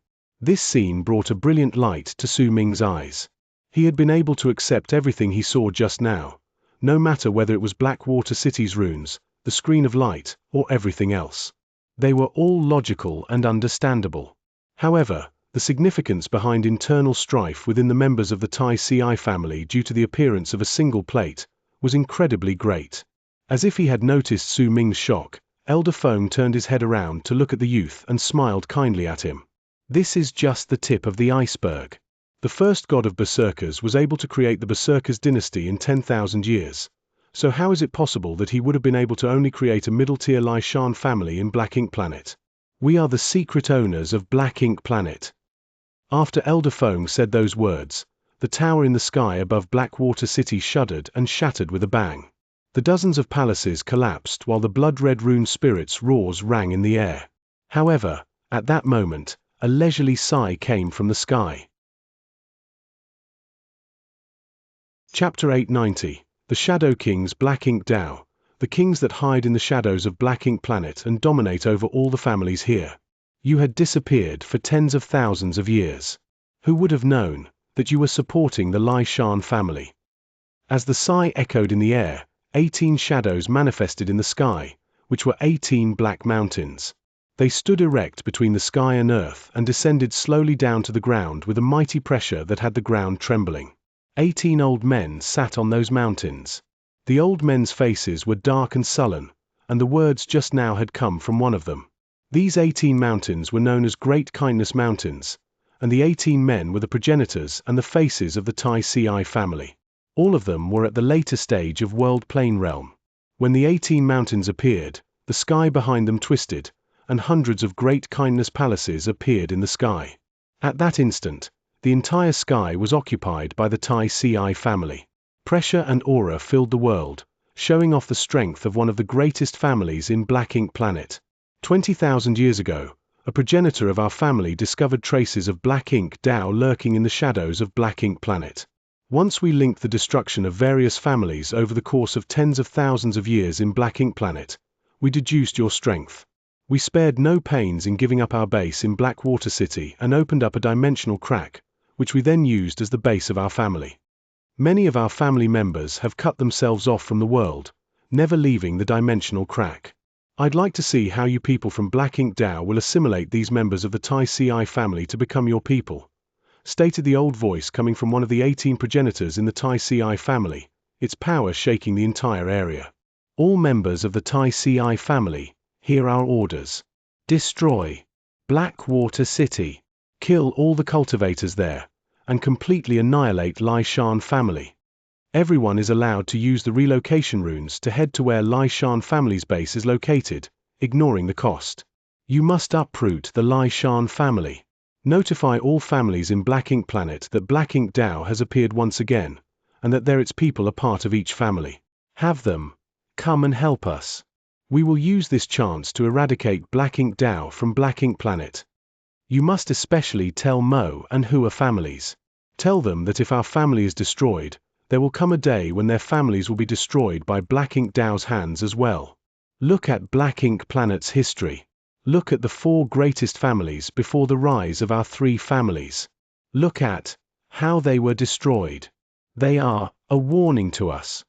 This scene brought a brilliant light to Su Ming's eyes. He had been able to accept everything he saw just now, no matter whether it was Blackwater City's runes, the screen of light, or everything else. They were all logical and understandable. However, the significance behind internal strife within the members of the Tai Ci family due to the appearance of a single plate was incredibly great. As if he had noticed Su Ming's shock, Elder Feng turned his head around to look at the youth and smiled kindly at him. This is just the tip of the iceberg. The first god of berserkers was able to create the Berserkers dynasty in 10,000 years. So how is it possible that he would have been able to only create a middle-tier Xianxia family in Black Ink Planet? We are the secret owners of Black Ink Planet. After Elder Feng said those words, the tower in the sky above Blackwater City shuddered and shattered with a bang. The dozens of palaces collapsed while the blood-red rune spirit's roars rang in the air. However, at that moment, a leisurely sigh came from the sky. Chapter 890. The Shadow Kings Black Ink Dao, the kings that hide in the shadows of Black Ink Planet and dominate over all the families here. You had disappeared for tens of thousands of years. Who would have known that you were supporting the Xianxia family? As the sigh echoed in the air, 18 shadows manifested in the sky, which were 18 black mountains. They stood erect between the sky and earth and descended slowly down to the ground with a mighty pressure that had the ground trembling. 18 old men sat on those mountains. The old men's faces were dark and sullen, and the words just now had come from one of them. These 18 mountains were known as Great Kindness Mountains, and the 18 men were the progenitors and the faces of the Tai Ci family. All of them were at the later stage of World Plane Realm. When the 18 mountains appeared, the sky behind them twisted, and hundreds of Great Kindness palaces appeared in the sky. At that instant, the entire sky was occupied by the Tai Ci family. Pressure and aura filled the world, showing off the strength of one of the greatest families in Black Ink Planet. 20,000 years ago, a progenitor of our family discovered traces of black ink Dao lurking in the shadows of Black Ink Planet. Once we linked the destruction of various families over the course of tens of thousands of years in Black Ink Planet, we deduced your strength. We spared no pains in giving up our base in Blackwater City and opened up a dimensional crack, which we then used as the base of our family. Many of our family members have cut themselves off from the world, never leaving the dimensional crack. I'd like to see how you people from Black Ink Dao will assimilate these members of the Tai Ci family to become your people, stated the old voice coming from one of the 18 progenitors in the Tai Ci family, its power shaking the entire area. All members of the Tai Ci family, hear our orders. Destroy Blackwater City. Kill all the cultivators there, and completely annihilate Lai Shan family. Everyone is allowed to use the relocation runes to head to where Lai Shan family's base is located, ignoring the cost. You must uproot the Lai Shan family. Notify all families in Black Ink Planet that Black Ink Dao has appeared once again, and that its people are part of each family. Have them come and help us. We will use this chance to eradicate Black Ink Dao from Black Ink Planet. You must especially tell Mo and Hua families. Tell them that if our family is destroyed, there will come a day when their families will be destroyed by Black Ink Dao's hands as well. Look at Black Ink Planet's history. Look at the 4 greatest families before the rise of our 3 families. Look at how they were destroyed. They are a warning to us.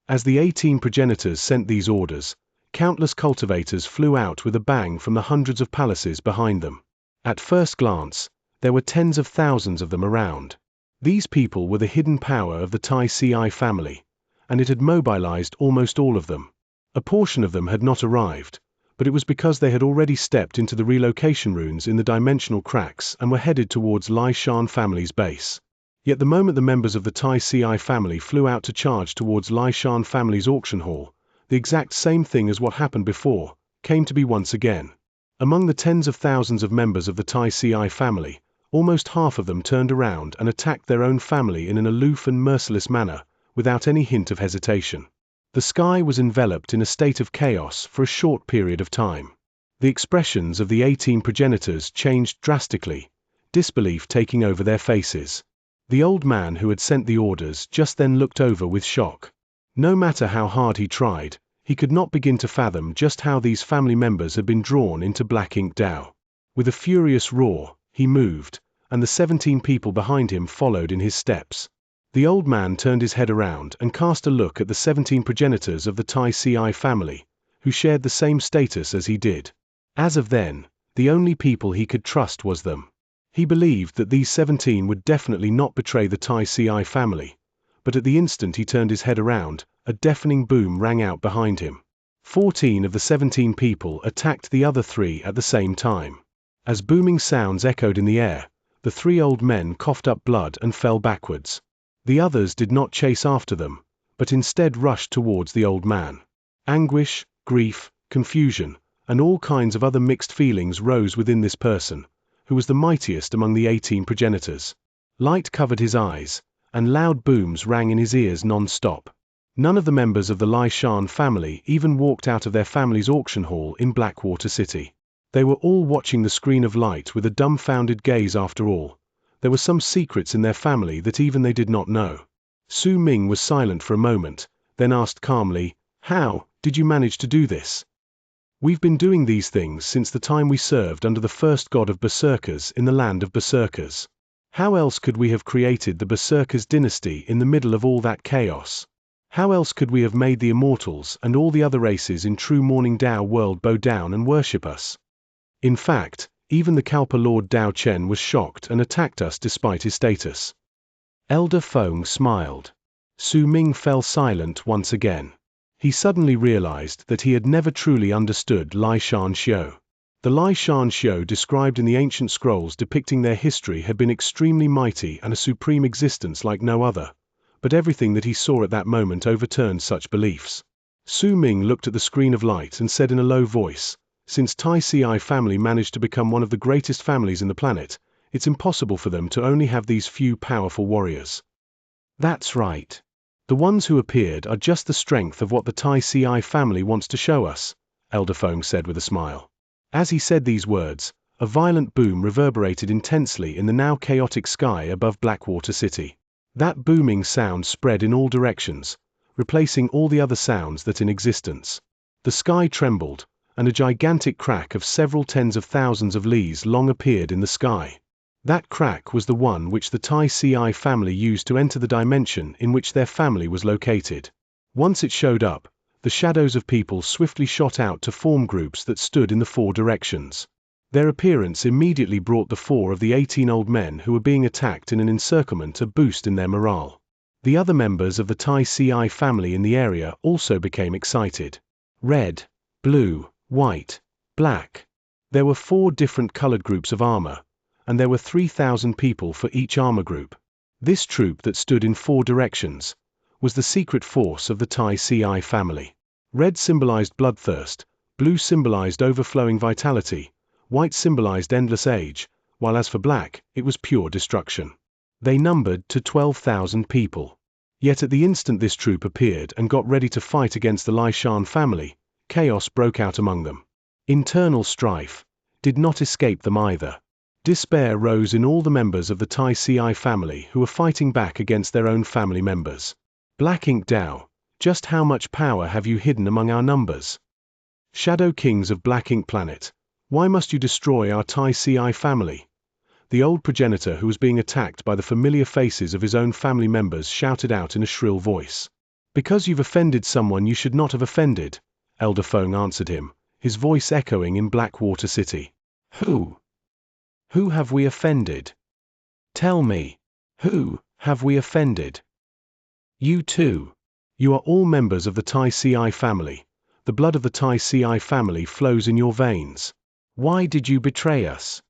As the 18 progenitors sent these orders, countless cultivators flew out with a bang from the hundreds of palaces behind them. At first glance, there were tens of thousands of them around. These people were the hidden power of the Tai Ci family, and it had mobilized almost all of them. A portion of them had not arrived, but it was because they had already stepped into the relocation runes in the dimensional cracks and were headed towards Lai Shan family's base. Yet the moment the members of the Tai Ci family flew out to charge towards Lai Shan family's auction hall, the exact same thing as what happened before came to be once again. Among the tens of thousands of members of the Tai Ci family, almost half of them turned around and attacked their own family in an aloof and merciless manner, without any hint of hesitation. The sky was enveloped in a state of chaos for a short period of time. The expressions of the 18 progenitors changed drastically, disbelief taking over their faces. The old man who had sent the orders just then looked over with shock. No matter how hard he tried, he could not begin to fathom just how these family members had been drawn into Black Ink Dao. With a furious roar, he moved, and the 17 people behind him followed in his steps. The old man turned his head around and cast a look at the 17 progenitors of the Tai Ci family, who shared the same status as he did. As of then, the only people he could trust was them. He believed that these 17 would definitely not betray the Tai Ci family, but at the instant he turned his head around, a deafening boom rang out behind him. 14 of the 17 people attacked the other 3 at the same time. As booming sounds echoed in the air, the 3 old men coughed up blood and fell backwards. The others did not chase after them, but instead rushed towards the old man. Anguish, grief, confusion, and all kinds of other mixed feelings rose within this person, who was the mightiest among the 18 progenitors. Light covered his eyes, and loud booms rang in his ears non-stop. None of the members of the Lai Shan family even walked out of their family's auction hall in Blackwater City. They were all watching the screen of light with a dumbfounded gaze. After all, there were some secrets in their family that even they did not know. Su Ming was silent for a moment, then asked calmly, "How did you manage to do this?" "We've been doing these things since the time we served under the first god of Berserkers in the land of Berserkers. How else could we have created the Berserkers dynasty in the middle of all that chaos? How else could we have made the immortals and all the other races in true Morning Dao world bow down and worship us? In fact, even the Kalpa Lord Dao Chen was shocked and attacked us despite his status." Elder Feng smiled. Su Ming fell silent once again. He suddenly realized that he had never truly understood Lai Shan Xiu. The Lai Shan Xiu described in the ancient scrolls depicting their history had been extremely mighty and a supreme existence like no other, but everything that he saw at that moment overturned such beliefs. Su Ming looked at the screen of light and said in a low voice, "Since Tai Ci family managed to become one of the greatest families in the planet, it's impossible for them to only have these few powerful warriors." "That's right. The ones who appeared are just the strength of what the Tai Ci family wants to show us," Elder Feng said with a smile. As he said these words, a violent boom reverberated intensely in the now chaotic sky above Blackwater City. That booming sound spread in all directions, replacing all the other sounds that in existence. The sky trembled, and a gigantic crack of several tens of thousands of lees long appeared in the sky. That crack was the one which the Tai Ci family used to enter the dimension in which their family was located. Once it showed up, the shadows of people swiftly shot out to form groups that stood in the four directions. Their appearance immediately brought the 4 of the 18 old men who were being attacked in an encirclement a boost in their morale. The other members of the Tai Ci family in the area also became excited. Red, blue, white, black. There were 4 different colored groups of armor, and there were 3,000 people for each armor group. This troop that stood in 4 directions was the secret force of the Tai Ci family. Red symbolized bloodthirst, blue symbolized overflowing vitality, white symbolized endless age, while as for black, it was pure destruction. They numbered to 12,000 people. Yet at the instant this troop appeared and got ready to fight against the Lai Shan family, chaos broke out among them. Internal strife did not escape them either. Despair rose in all the members of the Tai Ci family who were fighting back against their own family members. Black Ink Dao, just how much power have you hidden among our numbers? Shadow Kings of Black Ink Planet, why must you destroy our Tai Ci family? The old progenitor who was being attacked by the familiar faces of his own family members shouted out in a shrill voice. Because you've offended someone you should not have offended, Elder Feng answered him, his voice echoing in Blackwater City. Who? Who have we offended? Tell me, who have we offended? You too. You are all members of the Tai Ci family. The blood of the Tai Ci family flows in your veins. Why did you betray us?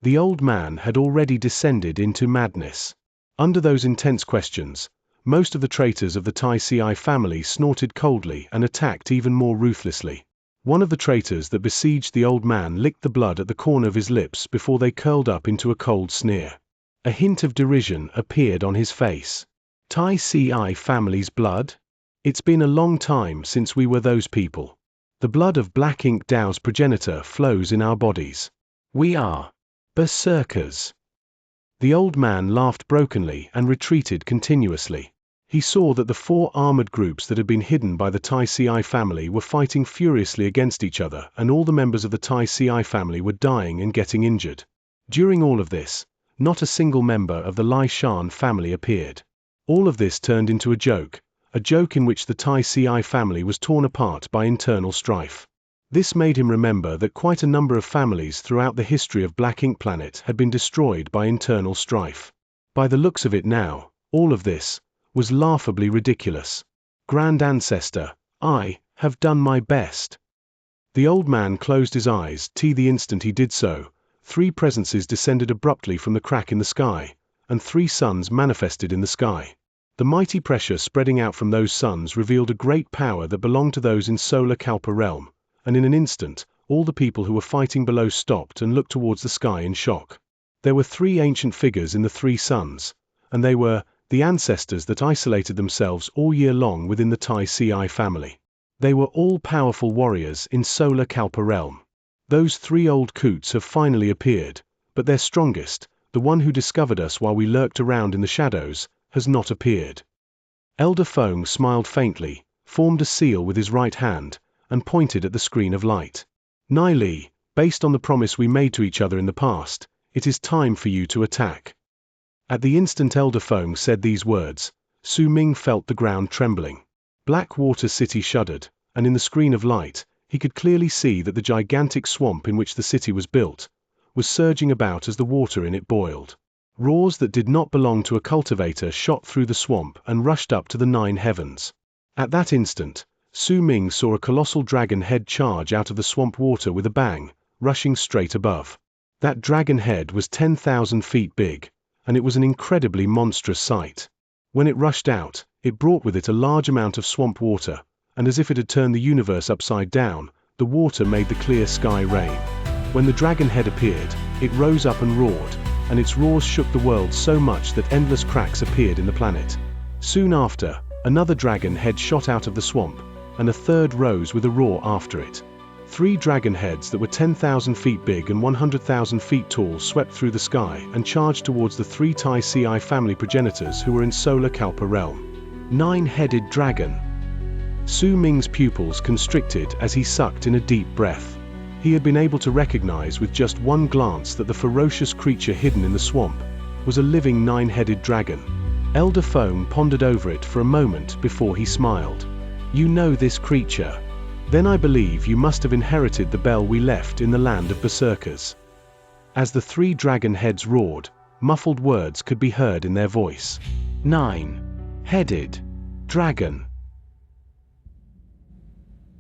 The old man had already descended into madness. Under those intense questions, most of the traitors of the Tai Ci family snorted coldly and attacked even more ruthlessly. One of the traitors that besieged the old man licked the blood at the corner of his lips before they curled up into a cold sneer. A hint of derision appeared on his face. Tai Ci family's blood? It's been a long time since we were those people. The blood of Black Ink Dao's progenitor flows in our bodies. We are berserkers. The old man laughed brokenly and retreated continuously. He saw that the 4 armored groups that had been hidden by the Tai Ci family were fighting furiously against each other, and all the members of the Tai Ci family were dying and getting injured. During all of this, not a single member of the Lai Shan family appeared. All of this turned into a joke in which the Tai Ci family was torn apart by internal strife. This made him remember that quite a number of families throughout the history of Black Ink Planet had been destroyed by internal strife. By the looks of it now, all of this was laughably ridiculous. Grand Ancestor, I have done my best. The old man closed his eyes. The instant he did so, 3 presences descended abruptly from the crack in the sky, and 3 suns manifested in the sky. The mighty pressure spreading out from those suns revealed a great power that belonged to those in Solar Kalpa realm, and in an instant, all the people who were fighting below stopped and looked towards the sky in shock. There were 3 ancient figures in the 3 suns, and they were the ancestors that isolated themselves all year long within the Tai Ci family. They were all powerful warriors in Solar Kalpa realm. Those 3 old coots have finally appeared, but their strongest, the one who discovered us while we lurked around in the shadows, has not appeared. Elder Feng smiled faintly, formed a seal with his right hand, and pointed at the screen of light. Nai Li, based on the promise we made to each other in the past, it is time for you to attack. At the instant Elder Feng said these words, Su Ming felt the ground trembling. Blackwater City shuddered, and in the screen of light, he could clearly see that the gigantic swamp in which the city was built was surging about as the water in it boiled. Roars that did not belong to a cultivator shot through the swamp and rushed up to the 9 heavens. At that instant, Su Ming saw a colossal dragon head charge out of the swamp water with a bang, rushing straight above. That dragon head was 10,000 feet big, and it was an incredibly monstrous sight. When it rushed out, it brought with it a large amount of swamp water, and as if it had turned the universe upside down, the water made the clear sky rain. When the dragon head appeared, it rose up and roared, and its roars shook the world so much that endless cracks appeared in the planet. Soon after, another dragon head shot out of the swamp, and a third rose with a roar after it. 3 dragon heads that were 10,000 feet big and 100,000 feet tall swept through the sky and charged towards the 3 Tai Ci family progenitors who were in Solar Kalpa realm. 9-headed dragon. Su Ming's pupils constricted as he sucked in a deep breath. He had been able to recognize with just one glance that the ferocious creature hidden in the swamp was a living 9-headed dragon. Elder Foam pondered over it for a moment before he smiled. You know this creature? Then I believe you must have inherited the bell we left in the land of berserkers. As the 3 dragon heads roared, muffled words could be heard in their voice. 9-headed dragon.